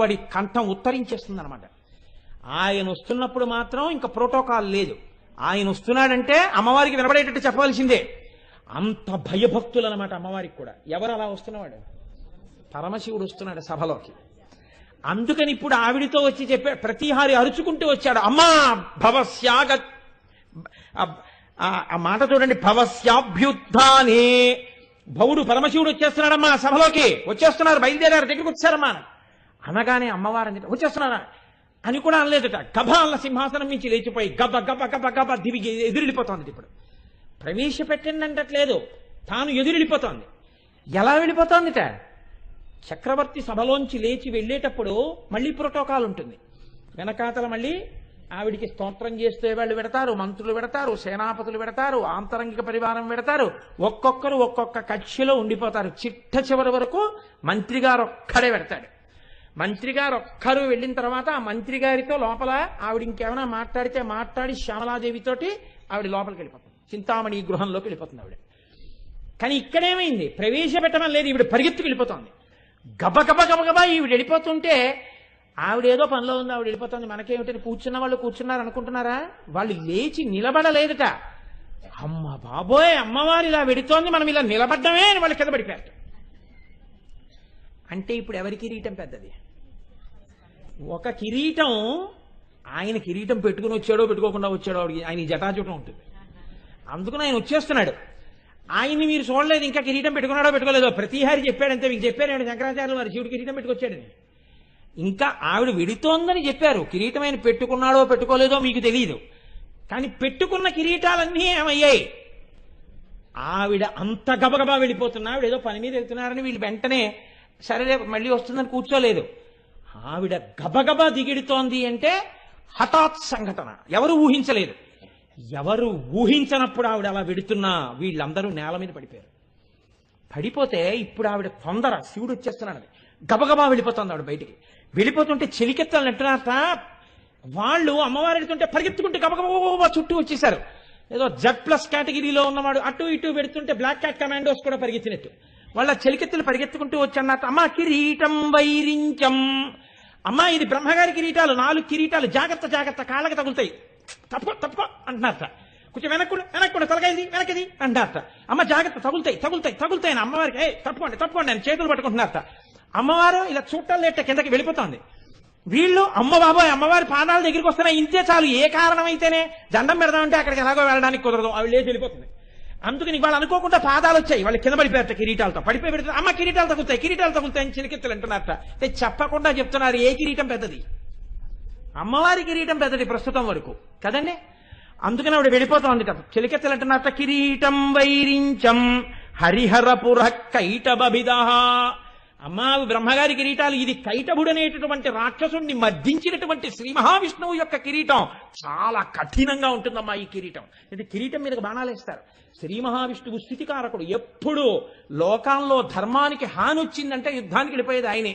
వాడి కంఠం ఉత్తరించేస్తుంది అనమాట. ఆయన వస్తున్నప్పుడు మాత్రం ఇంకా ప్రోటోకాల్ లేదు. ఆయన వస్తున్నాడంటే అమ్మవారికి వినపడేటట్టు చెప్పవలసిందే. అంత భయభక్తులు అనమాట అమ్మవారికి కూడా. ఎవరు అలా వస్తున్నవాడు? పరమశివుడు వస్తున్నాడు సభలోకి. అందుకని ఇప్పుడు ఆవిడితో వచ్చి చెప్పాడు, ప్రతిహారి అరుచుకుంటూ వచ్చాడు, అమ్మా భవస్యాగ, ఆ మాట చూడండి, భవస్యాభ్యుత్థానే. భవుడు పరమశివుడు వచ్చేస్తున్నాడమ్మా సభలోకి, వచ్చేస్తున్నారు, బయలుదేరారు, దగ్గరికి వచ్చారమ్మా అనగానే అమ్మవారు వచ్చేస్తున్నారా అని కూడా అనలేదట. గభాల సింహాసనం నుంచి లేచిపోయి గబ గబ గబ గబ దివిగి ఎదురెళ్ళిపోతోంది. ఇప్పుడు ప్రవేశపెట్టండి అంటట్లేదు, తాను ఎదురెళ్ళిపోతోంది. ఎలా వెళ్ళిపోతోందిట? చక్రవర్తి సభలోంచి లేచి వెళ్ళేటప్పుడు మళ్ళీ ప్రోటోకాల్ ఉంటుంది. వెనకాతల మళ్ళీ ఆవిడికి స్తోత్రం చేస్తే వాళ్ళు పెడతారు, మంత్రులు పెడతారు, సేనాపతులు పెడతారు, ఆంతరంగిక పరివారం పెడతారు. ఒక్కొక్కరు ఒక్కొక్క కక్షిలో ఉండిపోతారు. చిట్ట చివరి వరకు మంత్రి గారు ఒక్కడే పెడతాడు. మంత్రి గారు ఒక్కరు వెళ్ళిన తర్వాత ఆ మంత్రి గారితో లోపల ఆవిడ ఇంకేమైనా మాట్లాడితే మాట్లాడి శ్యామలాదేవితోటి ఆవిడ లోపలికి వెళ్ళిపోతుంది, చింతామణి గృహంలోకి వెళ్ళిపోతుంది ఆవిడ. కానీ ఇక్కడేమైంది? ప్రవేశపెట్టడం లేదు, ఈవిడ పరిగెత్తుకు వెళ్ళిపోతుంది. గబగబ గబగబా ఈవిడ వెళ్ళిపోతుంటే ఆవిడేదో పనిలో ఉంది, ఆవిడ వెళ్ళిపోతుంది, మనకేమిటని కూర్చున్న వాళ్ళు కూర్చున్నారు అనుకుంటున్నారా? వాళ్ళు లేచి నిలబడలేదట. అమ్మ బాబోయ్, అమ్మవారు ఇలా వెడుతోంది, మనం ఇలా నిలబడ్డమే అని వాళ్ళు కింద పడిపోయారు. అంటే ఇప్పుడు ఎవరి కిరీటం పెద్దది? ఒక కిరీటం, ఆయన కిరీటం పెట్టుకుని వచ్చాడో పెట్టుకోకుండా వచ్చాడో ఆయన జటాజుటం ఉంటుంది. అందుకని ఆయన వచ్చేస్తున్నాడు. ఆయన్ని మీరు చూడలేదు, ఇంకా కిరీటం పెట్టుకున్నాడో పెట్టుకోలేదో. ప్రతిహారి చెప్పాడంతే, మీకు చెప్పారు శంకరాచార్యులు వారు శివుడు కిరీటం పెట్టుకొచ్చాడని. ఇంకా ఆవిడ వెడుతోందని చెప్పారు, కిరీటం ఆయన పెట్టుకున్నాడో పెట్టుకోలేదో మీకు తెలియదు. కానీ పెట్టుకున్న కిరీటాలన్నీ ఏమయ్యాయి? ఆవిడ అంత గబగబా వెళ్ళిపోతున్నా, ఆవిడ ఏదో పని మీద వెళ్తున్నారని వీళ్ళు వెంటనే సరే మళ్ళీ వస్తుందని కూర్చోలేదు. ఆవిడ గబగబా దిగిడుతోంది అంటే హఠాత్ సంఘటన, ఎవరు ఊహించలేదు. ఎవరు ఊహించనప్పుడు ఆవిడ అలా వెడుతున్నా వీళ్ళందరూ నేల మీద పడిపోయారు. పడిపోతే ఇప్పుడు ఆవిడ తొందర, శివుడు వచ్చేస్తున్నాడు, గబగబా వెళ్ళిపోతుంది ఆవిడ బయటికి. వెళ్ళిపోతుంటే చెలికెత్తాలని అంటున్నారట. వాళ్ళు అమ్మవారు వెళ్తుంటే పరిగెత్తుకుంటే గబగబా చుట్టూ వచ్చేసారు. ఏదో Z+ కేటగిరీలో ఉన్నవాడు అటు ఇటు పెడుతుంటే బ్లాక్ క్యాట్ కమాండోస్ కూడా పరిగెత్తినట్టు వాళ్ళ చెలికెత్తులు పరిగెత్తుకుంటూ వచ్చన్నట్టు. అమ్మా కిరీటం వైరించం, అమ్మా ఇది బ్రహ్మగారి కిరీటాలు, 4 కిరీటాలు, జాగ్రత్త జాగ్రత్త, కాళ్ళకి తగులుతాయి, తప్పుకో తప్పుకో అంటున్నారట. కొంచెం వెనక్కుండా తొలగైంది వెనకది అంటారట. అమ్మ జాగ్రత్త, తగులుతాయి తగులుతాయి తగులుతాయి అని అమ్మవారికి తప్పుకోండి తప్పుకోండి అని చేతులు పట్టుకుంటున్నారట. అమ్మవారు ఇలా చూడటం లేట కిందకి వెళ్ళిపోతుంది. వీళ్ళు అమ్మ బాబోయ్ అమ్మవారి పాదాల దగ్గరికి వస్తున్నాయి, ఇంతే చాలు, ఏ కారణం అయితేనే దండం పెడదామంటే అక్కడికి ఎలాగో వెళ్ళడానికి కుదరదు, ఆవిడ లేచి వెళ్ళిపోతుంది. అందుకని వాళ్ళు అనుకోకుండా పాదాలు వచ్చాయి, వాళ్ళు కింద పడిపోయారట కిరీటాలతో. పడిపోయి పెడుతుంది, అమ్మ కిరీటాలు తగులుతాయి అని చిలికెత్తులు అంటున్నారట. అంటే చెప్పకుండా చెప్తున్నారు ఏ కిరీటం పెద్దది? అమ్మవారి కిరీటం పెద్దది ప్రస్తుతం వరకు కదండి. అందుకని ఆవిడ వెళ్ళిపోతుంది. చెలికెత్తలు అంటున్నారట కిరీటం వైరించం హరిహరపుర కైటబిద. అమ్మా బ్రహ్మగారి కిరీటాలు, ఇది కైటభుడు అనేటటువంటి రాక్షసుడిని మర్దించినటువంటి శ్రీ మహావిష్ణువు యొక్క కిరీటం. చాలా కఠినంగా ఉంటుందమ్మా ఈ కిరీటం. ఇది కిరీటం మీదకి బాణాలు వేస్తారు. శ్రీ మహావిష్ణువు స్థితికారకుడు. ఎప్పుడు లోకాల్లో ధర్మానికి హాని వచ్చిందంటే యుద్ధానికి వెళ్ళిపోయేది ఆయనే.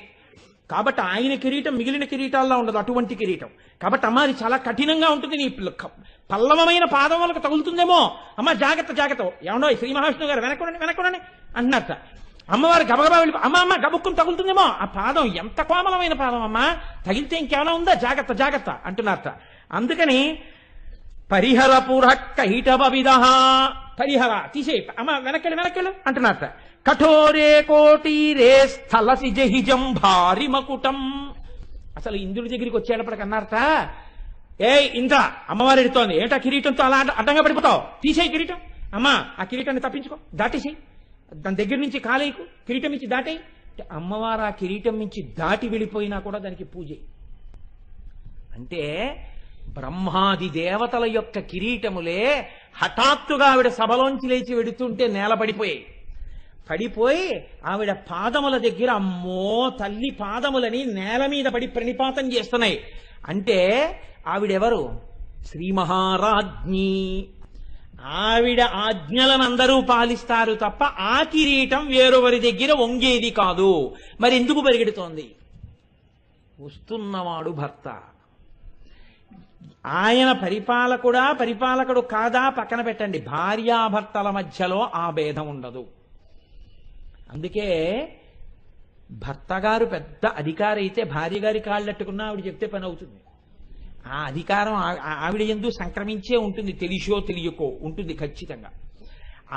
కాబట్టి ఆయన కిరీటం మిగిలిన కిరీటాల్లో ఉండదు, అటువంటి కిరీటం. కాబట్టి అమ్మ అది చాలా కఠినంగా ఉంటుంది, నీ పల్లవమైన పాదములకు తగులుతుందేమో, అమ్మ జాగ్రత్త జాగ్రత్త. ఏమన్నా శ్రీ మహావిష్ణువు గారు వెనక్కొనండి అన్నట్ట. అమ్మవారు గబగబా వెళ్ళి అమ్మ గబుక్కుని తగులుతుందేమో, ఆ పాదం ఎంత కోమలమైన పాదం అమ్మా, తగిలితే ఇంకేమైనా ఉందా, జాగ్రత్త జాగ్రత్త అంటున్నారట. అందుకని పరిహరపుర కైటబిద, పరిహర తీసేయి అమ్మ వెనక్కెళ్ళు అంటున్నారట. కఠోరే కోటీరే స్థలసి జహిజం భారి మకుటం. అసలు ఇంద్రుడి దగ్గరికి వచ్చేటప్పటికి అన్నారట, ఇంద్ర అమ్మవారు ఎడుతోంది, ఏంటా కిరీటంతో అలా అడ్డంగా పడిపోతావు, తీసేయి కిరీటం, అమ్మా ఆ కిరీటాన్ని తప్పించుకో, దాటేసేయి, దాని దగ్గర నుంచి కాలేయకు, కిరీటం నుంచి దాటేయి. అమ్మవారు ఆ కిరీటం నుంచి దాటి వెళ్ళిపోయినా కూడా దానికి పూజ. అంటే బ్రహ్మాది దేవతల యొక్క కిరీటములే హఠాత్తుగా ఆవిడ సభలోంచి లేచి వెడుతుంటే నేల పడిపోయి ఆవిడ పాదముల దగ్గర అమ్మో తల్లి పాదములని నేల మీద పడి ప్రణిపాతం చేస్తున్నాయి. అంటే ఆవిడెవరు? శ్రీ మహారాజ్ఞి. ఆవిడ ఆజ్ఞలను అందరూ పాలిస్తారు తప్ప ఆ కిరీటం వేరొవరి దగ్గర వంగేది కాదు. మరి ఎందుకు పరిగెడుతోంది? వస్తున్నవాడు భర్త. ఆయన పరిపాలకుడు కాదా పక్కన పెట్టండి, భార్యాభర్తల మధ్యలో ఆ భేదం ఉండదు. అందుకే భర్తగారు పెద్ద అధికారి అయితే భార్య గారి కాళ్ళట్టుకున్నా ఆవిడ చెప్తే పని అవుతుంది. ఆ అధికారం ఆవిడ యందు సంక్రమించే ఉంటుంది, తెలిసో తెలియకో ఉంటుంది ఖచ్చితంగా.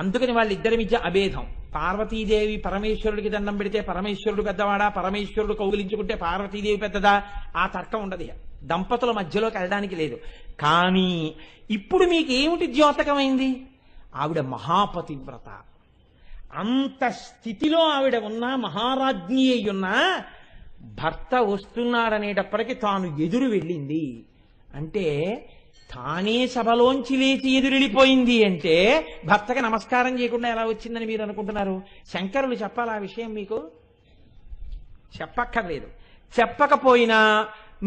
అందుకని వాళ్ళిద్దరి మధ్య అభేదం. పార్వతీదేవి పరమేశ్వరుడికి దండం పెడితే పరమేశ్వరుడు పెద్దవాడా, పరమేశ్వరుడు కౌగిలించుకుంటే పార్వతీదేవి పెద్దదా, ఆ తర్కం ఉండదు. దంపతుల మధ్యలోకి వెళ్ళడానికి లేదు. కానీ ఇప్పుడు మీకు ఏమిటి ద్యోతకమైంది? ఆవిడ మహాపతివ్రత. అంత స్థితిలో ఆవిడ ఉన్నా, మహారాజ్ఞి అయి ఉన్నా, భర్త వస్తున్నాడనేటప్పటికీ తాను ఎదురు వెళ్ళింది అంటే, తానే సభలోంచి లేచి ఎదురెళ్ళిపోయింది అంటే భర్తకి నమస్కారం చేయకుండా ఎలా వచ్చిందని మీరు అనుకుంటున్నారు? శంకరులు చెప్పాలి ఆ విషయం మీకు? చెప్పక్కర్లేదు. చెప్పకపోయినా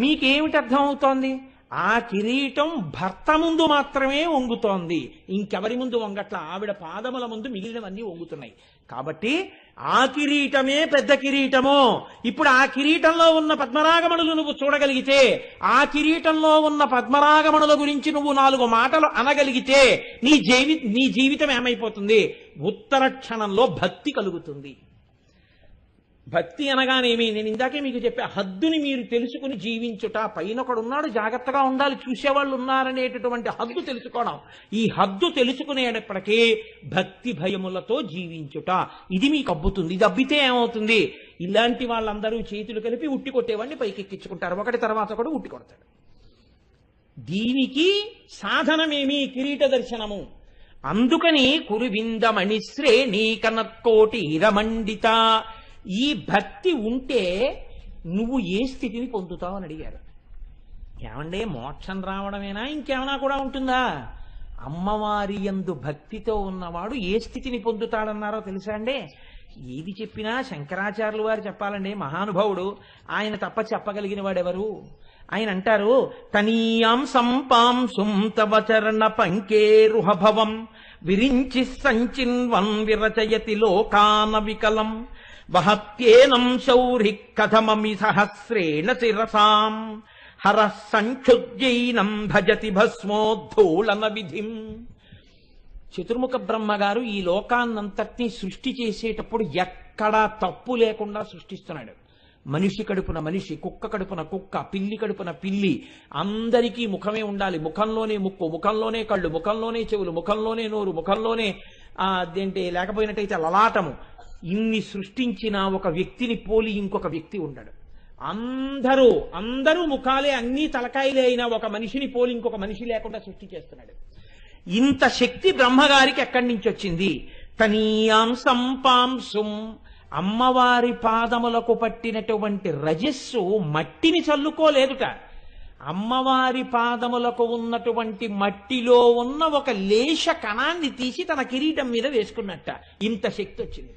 మీకేమిటి అర్థం అవుతోంది? ఆ కిరీటం భర్త ముందు మాత్రమే వంగుతోంది, ఇంకెవరి ముందు వంగట్ల. ఆవిడ పాదముల ముందు మిగిలినవన్నీ వంగుతున్నాయి. కాబట్టి ఆ కిరీటమే పెద్ద కిరీటము. ఇప్పుడు ఆ కిరీటంలో ఉన్న పద్మరాగమణులు నువ్వు చూడగలిగితే, ఆ కిరీటంలో ఉన్న పద్మరాగమణుల గురించి నువ్వు 4 మాటలు అనగలిగితే నీ జీవితం ఏమైపోతుంది? ఉత్తర క్షణంలో భక్తి కలుగుతుంది. భక్తి అనగానేమి? నేను ఇందాకే మీకు చెప్పా, హద్దుని మీరు తెలుసుకుని జీవించుట. పైన ఒకడున్నాడు, జాగ్రత్తగా ఉండాలి, చూసేవాళ్ళు ఉన్నారనేటటువంటి హద్దు తెలుసుకోవడం. ఈ హద్దు తెలుసుకునేటప్పటికీ భక్తి భయములతో జీవించుట, ఇది మీకు అబ్బుతుంది. ఇది అబ్బితే ఏమవుతుంది? ఇలాంటి వాళ్ళందరూ చేతులు కలిపి ఉట్టి కొట్టేవాడిని పైకెక్కించుకుంటారు, ఒకటి తర్వాత ఒకటి ఉట్టి కొడతాడు. దీనికి సాధనమేమి? కిరీట దర్శనము. అందుకని కురువిందమణి శ్రేణి కనత్కోటి ఇరమండిత. ఈ భక్తి ఉంటే నువ్వు ఏ స్థితిని పొందుతావు అని అడిగారు. ఏమంటే మోక్షం రావడమేనా, ఇంకేమైనా కూడా ఉంటుందా? అమ్మవారి యందు భక్తితో ఉన్నవాడు ఏ స్థితిని పొందుతాడన్నారో తెలుసా అండి? ఏది చెప్పినా శంకరాచార్యులు వారు చెప్పాలండి, మహానుభావుడు. ఆయన తప్ప చెప్పగలిగిన వాడెవరు? ఆయన అంటారు, తనీయాం సంపాంసుం తవ చరణ పంకేరుహభవం విరించి సంచిన్వన్ విరచయతి లోకాన వికలం వహత్యేనం శౌరి కథమమి సహస్రేణ శిరసాం హర సంక్షుజ్యైనం భజతి భస్మోద్ధూళన విధిం. చతుర్ముఖ బ్రహ్మగారు ఈ లోకాన్నంతటినీ సృష్టి చేసేటప్పుడు ఎక్కడా తప్పు లేకుండా సృష్టిస్తున్నాడు. మనిషి కడుపున మనిషి, కుక్క కడుపున కుక్క, పిల్లి కడుపున పిల్లి, అందరికీ ముఖమే ఉండాలి. ముఖంలోనే ముక్కు, ముఖంలోనే కళ్ళు, ముఖంలోనే చెవులు, ముఖంలోనే నోరు, ముఖంలోనే అదేంటి లేకపోయినట్టయితే లలాటము. ఇన్ని సృష్టించిన ఒక వ్యక్తిని పోలి ఇంకొక వ్యక్తి ఉండడు. అందరూ ముఖాలే, అన్ని తలకాయలే అయినా ఒక మనిషిని పోలి ఇంకొక మనిషి లేకుండా సృష్టి చేస్తున్నాడు. ఇంత శక్తి బ్రహ్మగారికి ఎక్కడి నుంచి వచ్చింది? తనీయాం సంపాంసుం. అమ్మవారి పాదములకు పట్టినటువంటి రజస్సు మట్టిని చల్లుకోలేదుట. అమ్మవారి పాదములకు ఉన్నటువంటి మట్టిలో ఉన్న ఒక లేశ కణాన్ని తీసి తన కిరీటం మీద వేసుకున్నట్ట. ఇంత శక్తి వచ్చింది.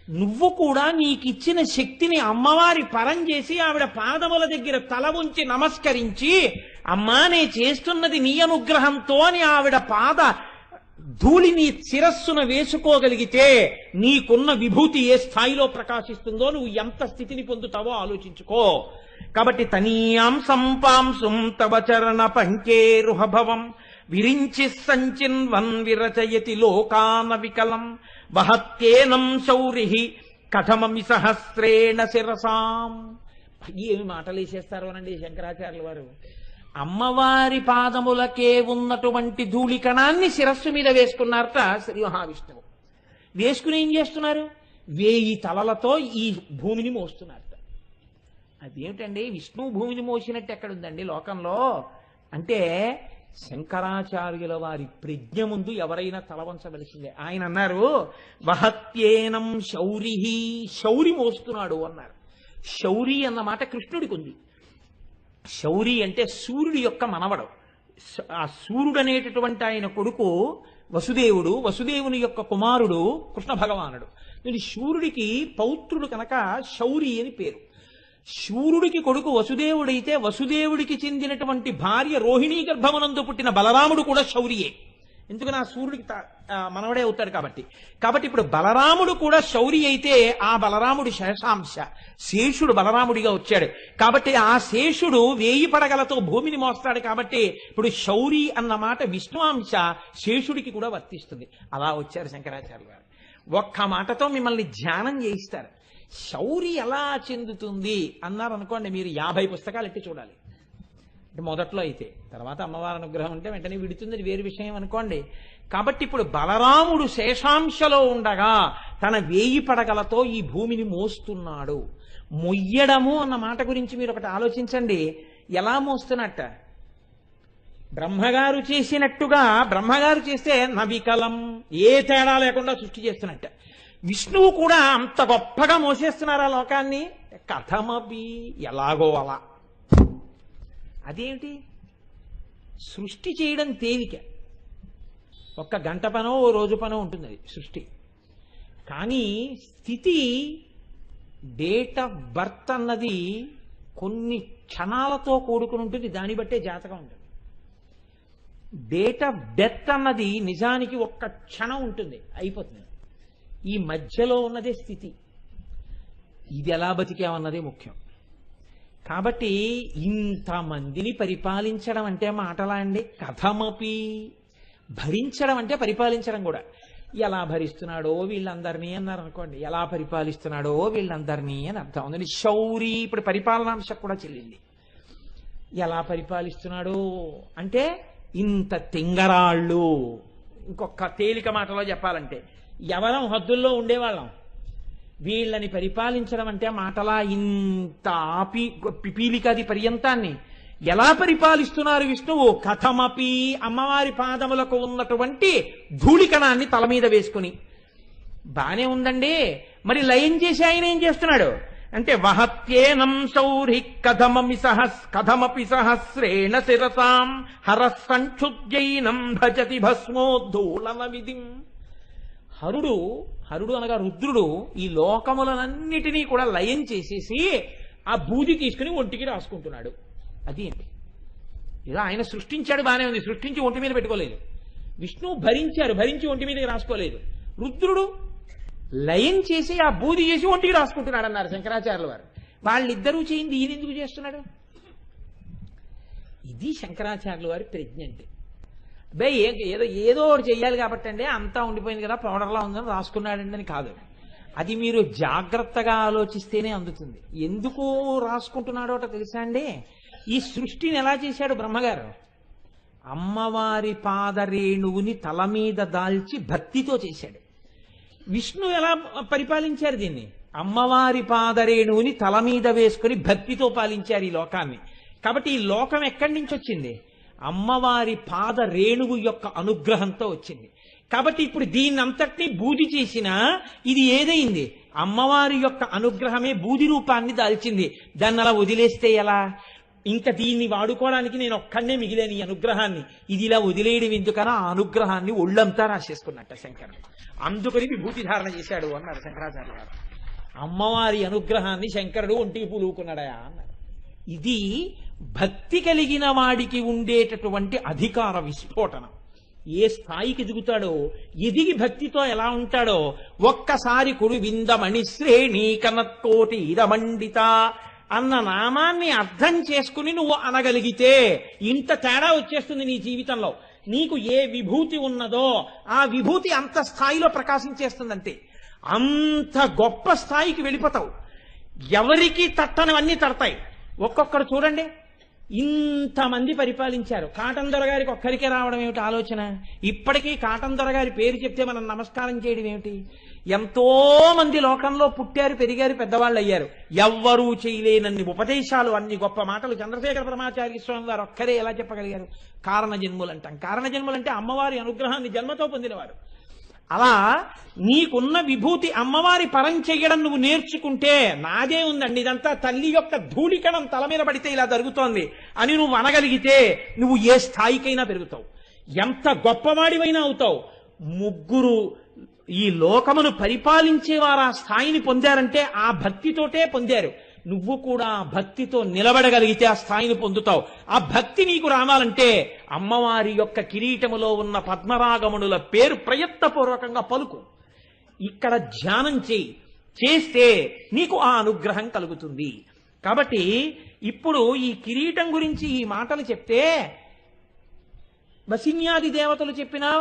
నువ్వు కూడా నీకిచ్చిన శక్తిని అమ్మవారి పరం చేసి ఆవిడ పాదముల దగ్గర తల ఉంచి నమస్కరించి, అమ్మా నే చేస్తున్నది నీ అనుగ్రహంతో అని ఆవిడ పాద ధూళిని శిరస్సున వేసుకోగలిగితే నీకున్న విభూతి ఏ స్థాయిలో ప్రకాశిస్తుందో, నువ్వు ఎంత స్థితిని పొందుతావో ఆలోచించుకో. కాబట్టి తనీయాం సంపాంసుం తవ చరణ పంకేరుహభవం విరించి సంచిన్వన్ విరచయతి లోకాన వికలం వహత్యేనం శౌరి కథమమి సహస్రేణ శిరసాం. ఏమి మాటలేసేస్తారు అనండి శంకరాచార్యుల వారు. అమ్మవారి పాదములకే ఉన్నటువంటి ధూళికణాన్ని శిరస్సు మీద వేసుకున్నారట శ్రీ మహావిష్ణువు. వేసుకుని ఏం చేస్తున్నారు? 1000 తలలతో ఈ భూమిని మోస్తున్నారట. అదేమిటండి, విష్ణువు భూమిని మోసినట్టు ఎక్కడుందండి లోకంలో? అంటే శంకరాచార్యుల వారి ప్రజ్ఞ ముందు ఎవరైనా తలవంచవలసిందే. ఆయన అన్నారు, వహత్యేనం శౌరి, శౌరి మోస్తున్నాడు అన్నారు. శౌరి అన్న మాట కృష్ణుడికి ఉంది. శౌరి అంటే సూర్యుడి యొక్క మనవడు. ఆ సూర్యుడు అనేటటువంటి ఆయన కొడుకు వసుదేవుడు, వసుదేవుని యొక్క కుమారుడు కృష్ణ భగవానుడు. సూర్యుడికి పౌత్రుడు కనుక శౌరి అని పేరు. శూరుడికి కొడుకు వసుదేవుడైతే వసుదేవుడికి చెందినటువంటి భార్య రోహిణీ గర్భమునందు పుట్టిన బలరాముడు కూడా శౌరియే. ఎందుకని ఆ సూర్యుడికి మనవడే అవుతాడు కాబట్టి. కాబట్టి ఇప్పుడు బలరాముడు కూడా శౌరి అయితే ఆ బలరాముడు శేషాంశ, శేషుడు బలరాముడిగా వచ్చాడు. కాబట్టి ఆ శేషుడు 1000 పడగలతో భూమిని మోస్తాడు. కాబట్టి ఇప్పుడు శౌరి అన్న మాట విష్ణువాంశ శేషుడికి కూడా వర్తిస్తుంది. అలా వచ్చారు శంకరాచార్య గారు. ఒక్క మాటతో మిమ్మల్ని ధ్యానం చేయిస్తారు. శౌరి ఎలా చెందుతుంది అన్నారు అనుకోండి, మీరు 50 పుస్తకాలు ఎట్టి చూడాలి. అంటే మొదట్లో అయితే, తర్వాత అమ్మవారి అనుగ్రహం అంటే వెంటనే విడుతుంది, అది వేరు విషయం అనుకోండి. కాబట్టి ఇప్పుడు బలరాముడు శేషాంశలో ఉండగా తన 1000 పడగలతో ఈ భూమిని మోస్తున్నాడు. మొయ్యడము అన్న మాట గురించి మీరు ఒకటి ఆలోచించండి. ఎలా మోస్తున్నట్ట? బ్రహ్మగారు చేసినట్టుగా, బ్రహ్మగారు చేస్తే నవికలం, ఏ తేడా లేకుండా సృష్టి చేస్తున్నట్ట. విష్ణువు కూడా అంత గొప్పగా మోసేస్తున్నారు ఆ లోకాన్ని. కథమపి, ఎలాగో అలా. అదేమిటి? సృష్టి చేయడం తేలిక, ఒక్క గంట పనో ఓ రోజు పనో ఉంటుంది అది సృష్టి. కానీ స్థితి, డేట్ ఆఫ్ బర్త్ అన్నది కొన్ని క్షణాలతో కూడుకుని ఉంటుంది, దాన్ని బట్టే జాతకం ఉంటుంది. డేట్ ఆఫ్ డెత్ అన్నది నిజానికి ఒక్క క్షణం ఉంటుంది, అయిపోతుంది. ఈ మధ్యలో ఉన్నదే స్థితి. ఇది ఎలా బతికామన్నదే ముఖ్యం. కాబట్టి ఇంతమందిని పరిపాలించడం అంటే మాటలా అండి? కథమపి, భరించడం అంటే పరిపాలించడం కూడా. ఎలా భరిస్తున్నాడో వీళ్ళందరినీ అన్నారు అనుకోండి, ఎలా పరిపాలిస్తున్నాడో వీళ్ళందరినీ అని అర్థం ఉందండి. శౌరి ఇప్పుడు పరిపాలనాంశం కూడా చెల్లింది. ఎలా పరిపాలిస్తున్నాడు అంటే ఇంత తింగరాళ్ళు. ఇంకొక తేలిక మాటలో చెప్పాలంటే, ఎవరం హద్దుల్లో ఉండేవాళ్ళం, వీళ్ళని పరిపాలించడం అంటే మాటలా ఇంత పిపీలికాది పర్యంతాన్ని ఎలా పరిపాలిస్తున్నారు విష్ణువు? కథమపి, అమ్మవారి పాదములకు ఉన్నటువంటి ధూళికణాన్ని తల మీద వేసుకుని. బానే ఉందండి, మరి లయం చేసి ఆయన ఏం చేస్తున్నాడు అంటే, వహత్యేనం సౌరి కథమపి సహస్రేణ శిరసాం హరస్సంక్షుద్యైనం భజతి భస్మోద్ధూళన విధిం. హరుడు అనగా రుద్రుడు ఈ లోకములనన్నిటినీ కూడా లయం చేసేసి ఆ బూది తీసుకుని ఒంటికి రాసుకుంటున్నాడు. అది ఏంటి? ఇలా ఆయన సృష్టించాడు, బానే ఉంది, సృష్టించి ఒంటి మీద పెట్టుకోలేదు. విష్ణువు భరించి ఒంటి మీదకి రాసుకోలేదు. రుద్రుడు లయం చేసి ఆ బూది చేసి ఒంటికి రాసుకుంటున్నాడు అన్నారు శంకరాచార్యుల వారు. వాళ్ళిద్దరూ చేయింది ఈయన ఎందుకు చేస్తున్నాడు? ఇది శంకరాచార్యుల వారి ప్రజ్ఞ అంటే. ఏదో ఒకటి చెయ్యాలి కాబట్టి అండి, అంతా ఉండిపోయింది కదా, పౌడర్లా ఉందని రాసుకున్నాడండి అని కాదు. అది మీరు జాగ్రత్తగా ఆలోచిస్తేనే అందుతుంది. ఎందుకు రాసుకుంటున్నాడో తెలుసా అండి? ఈ సృష్టిని ఎలా చేశాడు బ్రహ్మగారు? అమ్మవారి పాదరేణువుని తల మీద దాల్చి భక్తితో చేశాడు. విష్ణు ఎలా పరిపాలించారు దీన్ని? అమ్మవారి పాదరేణువుని తల మీద వేసుకుని భక్తితో పాలించారు ఈ లోకాన్ని. కాబట్టి ఈ లోకం ఎక్కడి నుంచి వచ్చింది? అమ్మవారి పాద రేణువు యొక్క అనుగ్రహంతో వచ్చింది. కాబట్టి ఇప్పుడు దీన్ని అంతటినీ బూది చేసినా ఇది ఏదైంది? అమ్మవారి యొక్క అనుగ్రహమే బూది రూపాన్ని దాల్చింది. దాన్ని అలా వదిలేస్తే ఎలా? ఇంకా దీన్ని వాడుకోవడానికి నేను ఒక్కడే మిగిలేని ఈ అనుగ్రహాన్ని, ఇది ఇలా వదిలేయడం ఎందుకనా? ఆ అనుగ్రహాన్ని ఒళ్ళంతా రాసేసుకున్నట్ట శంకరుడు. అందుకని విభూతి ధారణ చేశాడు అన్నారు శంకరాచార్య గారు. అమ్మవారి అనుగ్రహాన్ని శంకరుడు ఒంటికి పూలుకున్నాడా అన్నారు. ఇది భక్తి కలిగిన వాడికి ఉండేటటువంటి అధికార విస్ఫోటనం. ఏ స్థాయికి ఎదుగుతాడో, ఎదిగి భక్తితో ఎలా ఉంటాడో ఒక్కసారి కురు విందమణి శ్రేణి కనత్తోటి ఇరమండిత అన్న నామాన్ని అర్థం చేసుకుని నువ్వు అనగలిగితే ఇంత తేడా వచ్చేస్తుంది నీ జీవితంలో. నీకు ఏ విభూతి ఉన్నదో ఆ విభూతి అంత స్థాయిలో ప్రకాశించేస్తుందంటే అంత గొప్ప స్థాయికి వెళ్ళిపోతావు. ఎవరికి తట్టనివన్నీ తడతాయి. ఒక్కొక్కరు చూడండి, ఇంతమంది పరిపాలించారు. కాటన్ దొర గారికి ఒక్కరికే రావడం ఏమిటి ఆలోచన? ఇప్పటికీ కాటన్ దొర గారి పేరు చెప్తే మనం నమస్కారం చేయడం ఏమిటి? ఎంతో మంది లోకంలో పుట్టారు, పెరిగారు, పెద్దవాళ్ళు అయ్యారు. ఎవ్వరూ చేయలేనన్ని ఉపదేశాలు, అన్ని గొప్ప మాటలు చంద్రశేఖర పరమాచార్య స్వామి వారు ఒక్కరే ఎలా చెప్పగలిగారు? కారణ జన్ములు అంటాం. కారణ జన్ములంటే అమ్మవారి అనుగ్రహాన్ని జన్మతో పొందినవారు. అలా నీకున్న విభూతి అమ్మవారి పరం చెయ్యడం నువ్వు నేర్చుకుంటే, నాదే ఉందండి ఇదంతా తల్లి యొక్క ధూళికణం తల మీద పడితే ఇలా జరుగుతోంది అని నువ్వు అనగలిగితే నువ్వు ఏ స్థాయికైనా పెరుగుతావు, ఎంత గొప్పవాడివైనా అవుతావు. ముగ్గురు ఈ లోకమును పరిపాలించేవారు ఆ స్థాయిని పొందారంటే ఆ భక్తితోటే పొందారు. నువ్వు కూడా భక్తితో నిలబడగలిగితే ఆ స్థాయిని పొందుతావు. ఆ భక్తి నీకు రావాలంటే అమ్మవారి యొక్క కిరీటములో ఉన్న పద్మరాగమునుల పేరు ప్రయత్నపూర్వకంగా పలుకు. ఇక్కడ ధ్యానం చేస్తే నీకు ఆ అనుగ్రహం కలుగుతుంది. కాబట్టి ఇప్పుడు ఈ కిరీటం గురించి ఈ మాటలు చెప్తే వసిన్యాది దేవతలు చెప్పినా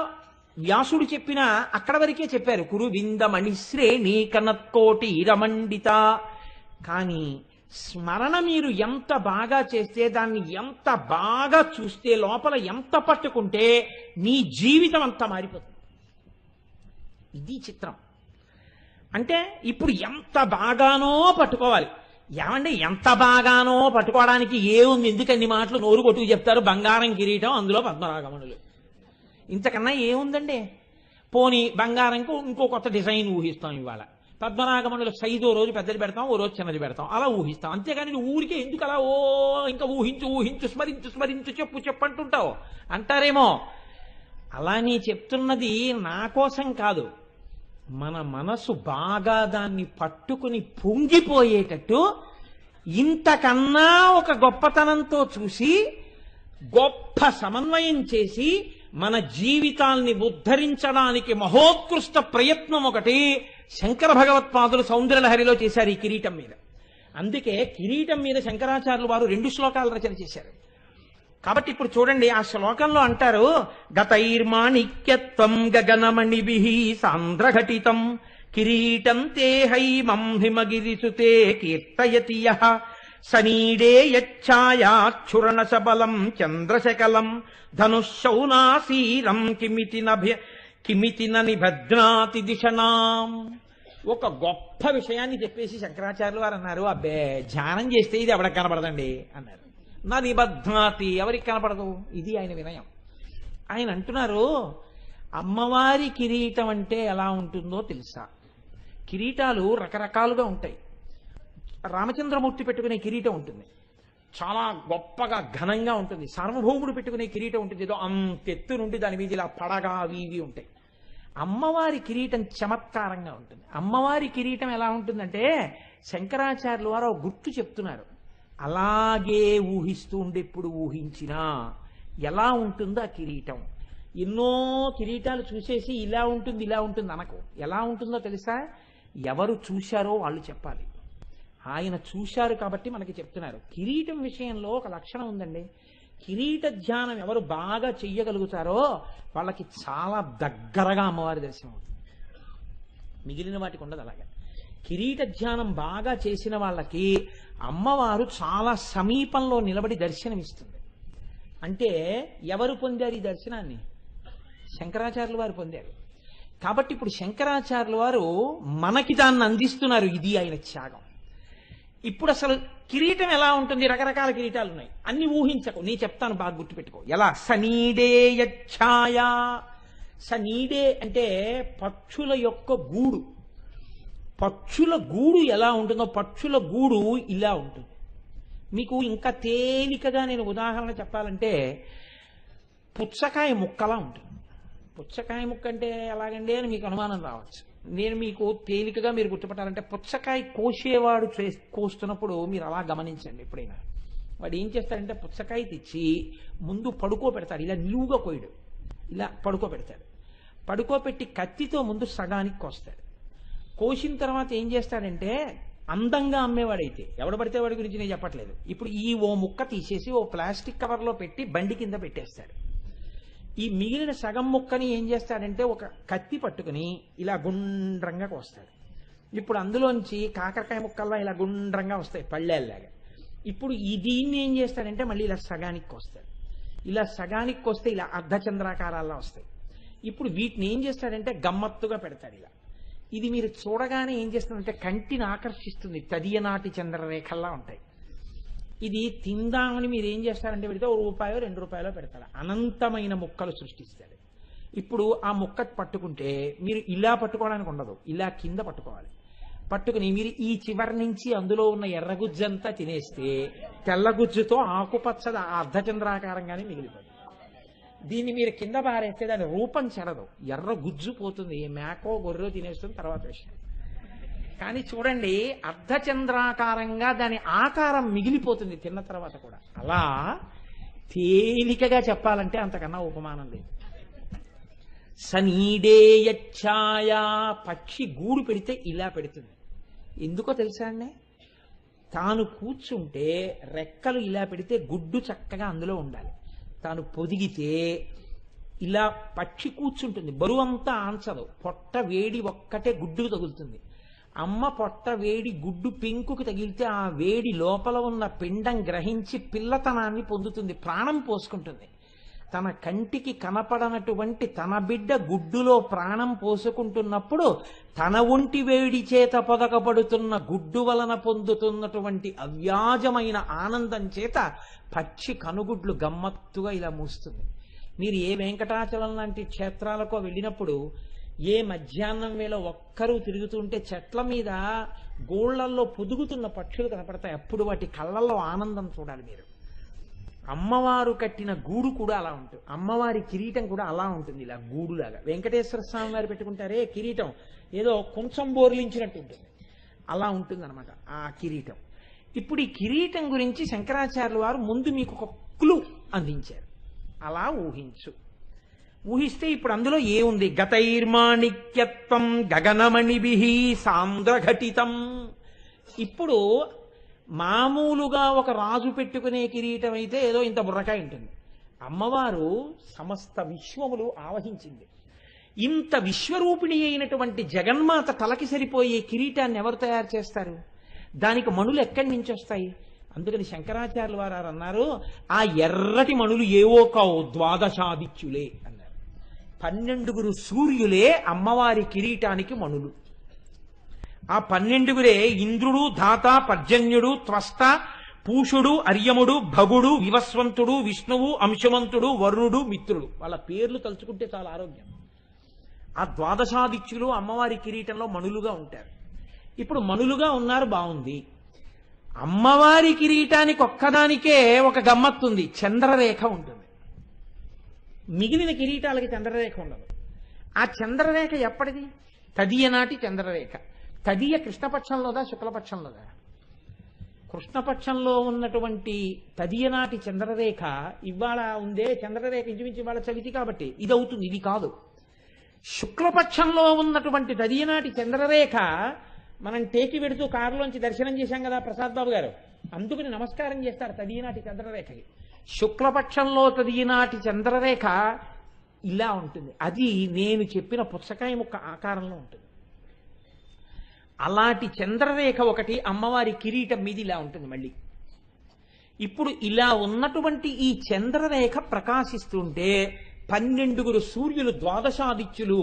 వ్యాసుడు చెప్పినా అక్కడ వరకే చెప్పారు, కురు విందమణి శ్రేణి కనత్కోటి రమండిత. కానీ స్మరణ మీరు ఎంత బాగా చేస్తే, దాన్ని ఎంత బాగా చూస్తే, లోపల ఎంత పట్టుకుంటే నీ జీవితం అంతా మారిపోతుంది. ఇది చిత్రం. అంటే ఇప్పుడు ఎంత బాగానో పట్టుకోవాలి. ఏమంటే ఎంత బాగానో పట్టుకోవడానికి ఏముంది? ఎందుకన్ని మాటలు నోరు కొట్టుకు చెప్తారు? బంగారం కిరీటం, అందులో పద్మరాగమణులు, ఇంతకన్నా ఏముందండి? పోనీ బంగారంకు ఇంకో కొత్త డిజైన్ ఊహిస్తాం. ఇవాళ పద్మనాగమణుల సైజు ఓ రోజు పెద్దది పెడతాం, ఓ రోజు చిన్నది పెడతాం, అలా ఊహిస్తాం. అంతేగాని నువ్వు ఊరికే ఎందుకు అలా ఇంకా ఊహించు స్మరించు చెప్పు అంటుంటావు అంటారేమో. అలా నీ చెప్తున్నది నా కోసం కాదు, మన మనసు బాగా దాన్ని పట్టుకుని పొంగిపోయేటట్టు ఇంతకన్నా ఒక గొప్పతనంతో చూసి గొప్ప సమన్వయం చేసి మన జీవితాల్ని ఉద్ధరించడానికి మహోత్కృష్ట ప్రయత్నం ఒకటి శంకర భగవత్పాదులు సౌందర్యలహరిలో చేశారు ఈ కిరీటం మీద. అందుకే కిరీటం మీద శంకరాచార్యులు వారు 2 శ్లోకాలు రచన చేశారు. కాబట్టి ఇప్పుడు చూడండి, ఆ శ్లోకంలో అంటారు, గతైర్మాణిక్యత్వం గగనమణిభిః సాంద్రఘటితం కిరీటం తే హైమం హిమగిరిసుతే కీర్తయతి యః సనీడే యచ్ఛాయాచ్ఛురణ సబలం చంద్రశకలం ధనుశౌనాసీరం కిమితి నిభద్నాతి దిశనాం. ఒక గొప్ప విషయాన్ని చెప్పేసి శంకరాచార్యులు వారు అన్నారు, అబ్బే ధ్యానం చేస్తే ఇది ఎవరికి కనపడదండి అన్నారు. నా నిబధ్నాతి, ఎవరికి కనపడదు. ఇది ఆయన వినయం. ఆయన అంటున్నారు, అమ్మవారి కిరీటం అంటే ఎలా ఉంటుందో తెలుసా? కిరీటాలు రకరకాలుగా ఉంటాయి. రామచంద్రమూర్తి పెట్టుకునే కిరీటం ఉంటుంది, చాలా గొప్పగా ఘనంగా ఉంటుంది. సార్వభౌముడు పెట్టుకునే కిరీటం ఉంటుంది, ఏదో అంతెత్తు నుండి దాని మీద ఇలా పడగా అవి ఇవి ఉంటాయి. అమ్మవారి కిరీటం చమత్కారంగా ఉంటుంది. అమ్మవారి కిరీటం ఎలా ఉంటుందంటే శంకరాచార్యులు వారు గుర్తు చెప్తున్నారు, అలాగే ఊహిస్తూ ఉండి ఎప్పుడు ఊహించినా ఎలా ఉంటుందో ఆ కిరీటం. ఎన్నో కిరీటాలు చూసేసి ఇలా ఉంటుంది ఇలా ఉంటుంది అనకు. ఎలా ఉంటుందో తెలుసా? ఎవరు చూశారో వాళ్ళు చెప్పాలి. ఆయన చూశారు కాబట్టి మనకి చెప్తున్నారు. కిరీటం విషయంలో ఒక లక్షణం ఉందండి. కిరీట ధ్యానం ఎవరు బాగా చెయ్యగలుగుతారో వాళ్ళకి చాలా దగ్గరగా అమ్మవారి దర్శనం అవుతుంది. మిగిలిన వాటికి ఉండదు అలాగే. కిరీట ధ్యానం బాగా చేసిన వాళ్ళకి అమ్మవారు చాలా సమీపంలో నిలబడి దర్శనమిస్తుంది. అంటే ఎవరు పొందారు ఈ దర్శనాన్ని? శంకరాచార్యులు వారు పొందారు. కాబట్టి ఇప్పుడు శంకరాచార్యులు వారు మనకి దాన్ని అందిస్తున్నారు. ఇది ఆయన త్యాగం. ఇప్పుడు అసలు కిరీటం ఎలా ఉంటుంది? రకరకాల కిరీటాలు ఉన్నాయి, అన్ని ఊహించకు, నీ చెప్తాను, బాగా గుర్తుపెట్టుకో. ఎలా? సనీడే యచ్ఛాయా. సనీడే అంటే పక్షుల యొక్క గూడు. పక్షుల గూడు ఎలా ఉంటుందో, పక్షుల గూడు ఇలా ఉంటుంది. మీకు ఇంకా తేలికగా నేను ఉదాహరణ చెప్పాలంటే పుచ్చకాయ ముక్కలా ఉంటుంది. పుచ్చకాయ ముక్క అంటే ఎలాగండి అని మీకు అనుమానం రావచ్చు. నేను మీకు తేలికగా మీరు గుర్తుపట్టాలంటే, పుచ్చకాయ కోసేవాడు కోస్తున్నప్పుడు మీరు అలా గమనించండి. ఎప్పుడైనా వాడు ఏం చేస్తాడంటే పుచ్చకాయ తెచ్చి ముందు పడుకోబెడతాడు, ఇలా నిలువుగా కోయడు, ఇలా పడుకోబెడతాడు. పడుకోబెట్టి కత్తితో ముందు సగానికి కోస్తాడు. కోసిన తర్వాత ఏం చేస్తాడంటే, అందంగా అమ్మేవాడైతే, ఎవడు పడితే వాడి గురించి నేను చెప్పట్లేదు, ఇప్పుడు ఈ ఓ ముక్క తీసేసి ఓ ప్లాస్టిక్ కవర్లో పెట్టి బండి కింద పెట్టేస్తాడు. ఈ మిగిలిన సగం ముక్కని ఏం చేస్తాడంటే ఒక కత్తి పట్టుకుని ఇలా గుండ్రంగా కోస్తాడు. ఇప్పుడు అందులోంచి కాకరకాయ ముక్కల్లా ఇలా గుండ్రంగా వస్తాయి పళ్ళేలాగా. ఇప్పుడు ఈ దీన్ని ఏం చేస్తాడంటే మళ్ళీ ఇలా సగానికి కోస్తాడు. ఇలా సగానికి కోస్తే ఇలా అర్ధచంద్రాకారాల్లో వస్తాయి. ఇప్పుడు వీటిని ఏం చేస్తాడంటే గమ్మత్తుగా పెడతాడు ఇలా. ఇది మీరు చూడగానే ఏం చేస్తుందంటే కంటిని ఆకర్షిస్తుంది, తదియనాటి చంద్రరేఖల్లా ఉంటాయి. ఇది తిందామని మీరు ఏం చేస్తారంటే పెడితే ₹1 ₹2 పెడతాడు. అనంతమైన ముక్కలు సృష్టిస్తాడు. ఇప్పుడు ఆ ముక్క పట్టుకుంటే మీరు ఇలా పట్టుకోవడానికి ఉండదు, ఇలా కింద పట్టుకోవాలి. పట్టుకుని మీరు ఈ చివరి నుంచి అందులో ఉన్న ఎర్రగుజ్జంతా తినేస్తే తెల్లగుజ్జుతో ఆకుపచ్చ అర్ధచంద్రాకారంగానే మిగిలిపోతుంది. దీన్ని మీరు కింద పారేస్తే దాని రూపం చెడదు, ఎర్ర గుజ్జు పోతుంది, మేకో గొర్రెో తినేస్తుంది, తర్వాత విషయం. కానీ చూడండి, అర్ధచంద్రాకారంగా దాని ఆకారం మిగిలిపోతుంది తిన్న తర్వాత కూడా. అలా తేలికగా చెప్పాలంటే అంతకన్నా ఉపమానం లేదు. సనీడే యచ్ఛాయా. పక్షి గూడు పెడితే ఇలా పెడుతుంది. ఎందుకో తెలుసా అండి? తాను కూర్చుంటే రెక్కలు ఇలా పెడితే గుడ్డు చక్కగా అందులో ఉండాలి. తాను పొదిగితే ఇలా పక్షి కూర్చుంటుంది, బరువంతా ఆంచదు, పొట్ట వేడి ఒక్కటే గుడ్డుకు తగులుతుంది. అమ్మ పొట్ట వేడి గుడ్డు పెంకుకి తగిలితే ఆ వేడి లోపల ఉన్న పిండం గ్రహించి పిల్లతనాన్ని పొందుతుంది, ప్రాణం పోసుకుంటుంది. తన కంటికి కనపడనటువంటి తన బిడ్డ గుడ్డులో ప్రాణం పోసుకుంటున్నప్పుడు తన ఒంటి వేడి చేత పొదగబడుతున్న గుడ్డు వలన పొందుతున్నటువంటి అవ్యాజమైన ఆనందం చేత పక్షి కనుగుడ్లు గమ్మత్తుగా ఇలా మూస్తుంది. మీరు ఏ వెంకటాచలం లాంటి క్షేత్రాలకో వెళ్ళినప్పుడు ఏ మధ్యాహ్నం వేళ ఒక్కరూ తిరుగుతుంటే చెట్ల మీద గోళ్లల్లో పొదుగుతున్న పక్షులు కనపడతాయి. అప్పుడు వాటి కళ్ళల్లో ఆనందం చూడాలి మీరు. అమ్మవారు కట్టిన గూడు కూడా అలా ఉంటుంది, అమ్మవారి కిరీటం కూడా అలా ఉంటుంది, ఇలా గూడులాగా. వెంకటేశ్వర స్వామి వారు పెట్టుకుంటారే కిరీటం, ఏదో కొంచెం బోర్లించినట్టు ఉంటుంది, అలా ఉంటుంది అనమాట ఆ కిరీటం. ఇప్పుడు ఈ కిరీటం గురించి శంకరాచార్యుల వారు ముందు మీకు ఒక క్లూ అందించారు. అలా ఊహిస్తే ఇప్పుడు అందులో ఏముంది? గతైర్మాణిక్యత్వం గగనమణిభిః సాంద్రఘటితం. ఇప్పుడు మామూలుగా ఒక రాజు పెట్టుకునే కిరీటం అయితే ఏదో ఇంత బుర్రకాయ ఉంటుంది. అమ్మవారు సమస్త విశ్వములు ఆవహించింది. ఇంత విశ్వరూపిణి అయినటువంటి జగన్మాత తలకి సరిపోయే కిరీటాన్ని ఎవరు తయారు చేస్తారు? దానికి మణులు ఎక్కడి నుంచి వస్తాయి? అందుకని శంకరాచార్యుల వారు అన్నారు, ఆ ఎర్రటి మణులు ఏవో కావు, ద్వాదశాదిత్యులే అన్నారు. 12 సూర్యులే అమ్మవారి కిరీటానికి మణులు. ఆ 12 ఇంద్రుడు, ధాత, పర్జన్యుడు, త్వష్ట, పూషుడు, అర్యముడు, భగుడు, వివస్వంతుడు, విష్ణువు, అంశవంతుడు, వరుణుడు, మిత్రుడు. వాళ్ళ పేర్లు తలుచుకుంటే చాలా ఆరోగ్యం. ఆ ద్వాదశాదిత్యులు అమ్మవారి కిరీటంలో మణులుగా ఉంటారు. ఇప్పుడు మణులుగా ఉన్నారు, బాగుంది. అమ్మవారి కిరీటానికి ఒక్కదానికే ఒక గమ్మత్తుంది, చంద్రరేఖ ఉంటుంది. మిగిలిన కిరీటాలకి చంద్రరేఖ ఉండదు. ఆ చంద్రరేఖ ఎప్పటిది? తదియ నాటి చంద్రరేఖ. తదియ కృష్ణపక్షంలోదా శుక్లపక్షంలోదా? కృష్ణపక్షంలో ఉన్నటువంటి తదియ నాటి చంద్రరేఖ ఇవాళ ఉందే చంద్రరేఖ ఇంచుమించి ఇవాళ చవితి కాబట్టి ఇది అవుతుంది, ఇది కాదు. శుక్లపక్షంలో ఉన్నటువంటి తదియ నాటి చంద్రరేఖ మనం టేకి పెడుతూ కారులోంచి దర్శనం చేశాం కదా ప్రసాద్ బాబు గారు, అందుకని నమస్కారం చేస్తారు తదియనాటి చంద్రరేఖకి. శుక్లపక్షంలో తదియనాటి చంద్రరేఖ ఇలా ఉంటుంది. అది నేను చెప్పిన పుచ్చకాయ ముక్క ఆకారంలో ఉంటుంది. అలాంటి చంద్రరేఖ ఒకటి అమ్మవారి కిరీటం మీద ఇలా ఉంటుంది. మళ్ళీ ఇప్పుడు ఇలా ఉన్నటువంటి ఈ చంద్రరేఖ ప్రకాశిస్తుంటే 12 సూర్యులు ద్వాదశాదిత్యులు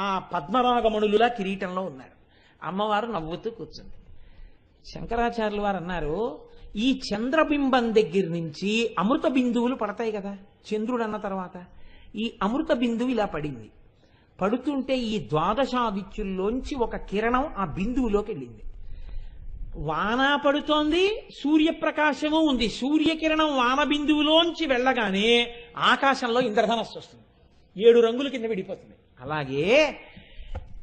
ఆ పద్మరాగమణులులా కిరీటంలో ఉన్నారు. అమ్మవారు నవ్వుతూ కూర్చుంది. శంకరాచార్యుల వారు అన్నారు, ఈ చంద్రబింబం దగ్గర నుంచి అమృత బిందువులు పడతాయి కదా చంద్రుడు అన్న తర్వాత. ఈ అమృత బిందువు ఇలా పడింది. పడుతుంటే ఈ ద్వాదశాదిత్యుల్లోంచి ఒక కిరణం ఆ బిందువులోకి వెళ్ళింది. వాన పడుతోంది, సూర్యప్రకాశము ఉంది. సూర్యకిరణం వాన బిందువులోంచి వెళ్ళగానే ఆకాశంలో ఇంద్రధనస్సు వస్తుంది, 7 రంగుల కింద విడిపోతుంది. అలాగే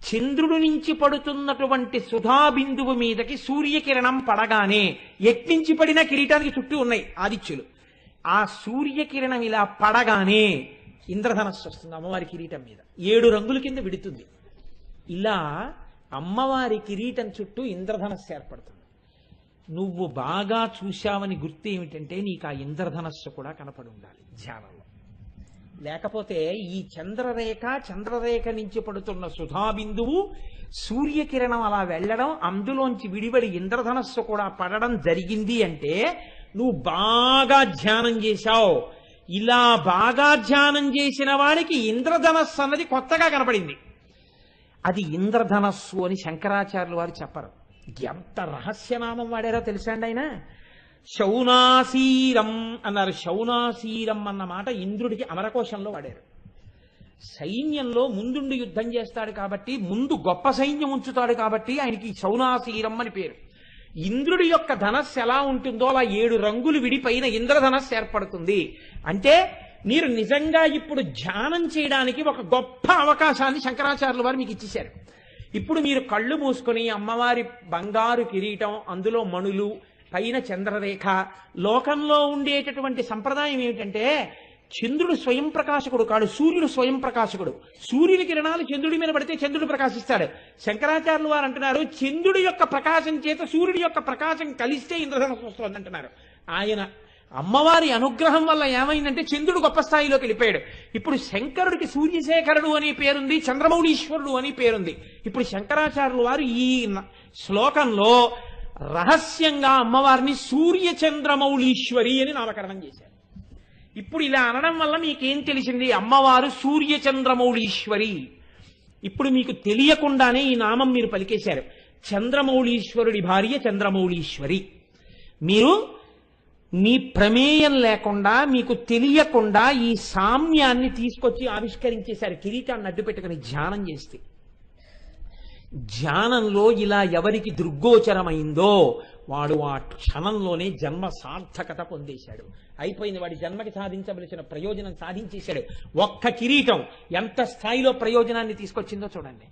చంద్రుడి నుంచి పడుతున్నటువంటి సుధా బిందువు మీదకి సూర్యకిరణం పడగానే ఎట్నుంచి పడిన కిరీటానికి చుట్టూ ఉన్నాయి ఆదిత్యులు. ఆ సూర్యకిరణం ఇలా పడగానే ఇంద్రధనస్సు వస్తుంది అమ్మవారి కిరీటం మీద, 7 రంగుల కింద విడుతుంది. ఇలా అమ్మవారి కిరీటం చుట్టూ ఇంద్రధనస్సు ఏర్పడుతుంది. నువ్వు బాగా చూశావని గుర్తు ఏమిటంటే నీకు ఆ ఇంద్రధనస్సు కూడా కనపడి ఉండాలి ధ్యానంలో. లేకపోతే ఈ చంద్రరేఖ నుంచి పడుతున్న సుధాబిందువు సూర్యకిరణం అలా వెళ్ళడం, అందులోంచి విడివడి ఇంద్రధనస్సు కూడా పడడం జరిగింది అంటే నువ్వు బాగా ధ్యానం చేశావు. ఇలా బాగా ధ్యానం చేసిన వాడికి ఇంద్రధనస్సు అన్నది కొత్తగా కనపడింది. అది ఇంద్రధనస్సు అని శంకరాచార్యులు వారు చెప్పరు. ఎంత రహస్యనామం వాడారో తెలుసా అండి ఆయన? శౌనాసీరం అన్నారు. శౌనాసీరం అన్న మాట ఇంద్రుడికి అమరకోశంలో వాడారు. సైన్యంలో ముందుండి యుద్ధం చేస్తాడు కాబట్టి, ముందు గొప్ప సైన్యం ఉంచుతాడు కాబట్టి ఆయనకి శౌనాసీరం అని పేరు. ఇంద్రుడి యొక్క ధనస్సు ఎలా ఉంటుందో అలా 7 రంగులు విడిపైన ఇంద్రధనస్సు ఏర్పడుతుంది. అంటే మీరు నిజంగా ఇప్పుడు ధ్యానం చేయడానికి ఒక గొప్ప అవకాశాన్ని శంకరాచార్యుల వారు మీకు ఇచ్చేశారు. ఇప్పుడు మీరు కళ్ళు మూసుకొని అమ్మవారి బంగారు కిరీటం, అందులో మణులు, పైన చంద్రరేఖ. లోకంలో ఉండేటటువంటి సంప్రదాయం ఏమిటంటే చంద్రుడు స్వయం ప్రకాశకుడు కాడు, సూర్యుడు స్వయం ప్రకాశకుడు. సూర్యుని కిరణాలు చంద్రుడి మీద పడితే చంద్రుడు ప్రకాశిస్తాడు. శంకరాచార్యులు వారు అంటున్నారు చంద్రుడి యొక్క ప్రకాశం చేత సూర్యుడి యొక్క ప్రకాశం కలిస్తే ఇంద్రధనస్సు వస్తుంది అంటున్నారు. ఆయన అమ్మవారి అనుగ్రహం వల్ల ఏమైందంటే చంద్రుడు గొప్ప స్థాయిలోకి వెళ్ళిపోయాడు. ఇప్పుడు శంకరుడికి సూర్యశేఖరుడు అని పేరుంది, చంద్రమౌళీశ్వరుడు అని పేరుంది. ఇప్పుడు శంకరాచార్యులు వారు ఈ శ్లోకంలో రహస్యంగా అమ్మవారిని సూర్యచంద్రమౌళీశ్వరి అని నామకరణం చేశారు. ఇప్పుడు ఇలా అనడం వల్ల మీకేం తెలిసింది? అమ్మవారు సూర్యచంద్రమౌళీశ్వరి. ఇప్పుడు మీకు తెలియకుండానే ఈ నామం మీరు పలికేశారు. చంద్రమౌళీశ్వరుడి భార్య చంద్రమౌళీశ్వరి. మీరు మీ ప్రమేయం లేకుండా, మీకు తెలియకుండా ఈ సామ్యాన్ని తీసుకొచ్చి ఆవిష్కరించేశారు. కిరీటాన్ని అడ్డు పెట్టుకుని ధ్యానం చేస్తే, ధ్యానంలో ఇలా ఎవరికి దృగ్గోచరమైందో వాడు ఆ క్షణంలోనే జన్మ సార్థకత పొందేశాడు. అయిపోయింది, వాడి జన్మకి సాధించవలసిన ప్రయోజనం సాధించేశాడు. ఒక్క కిరీటం ఎంత స్థాయిలో ప్రయోజనాన్ని తీసుకొచ్చిందో చూడండి.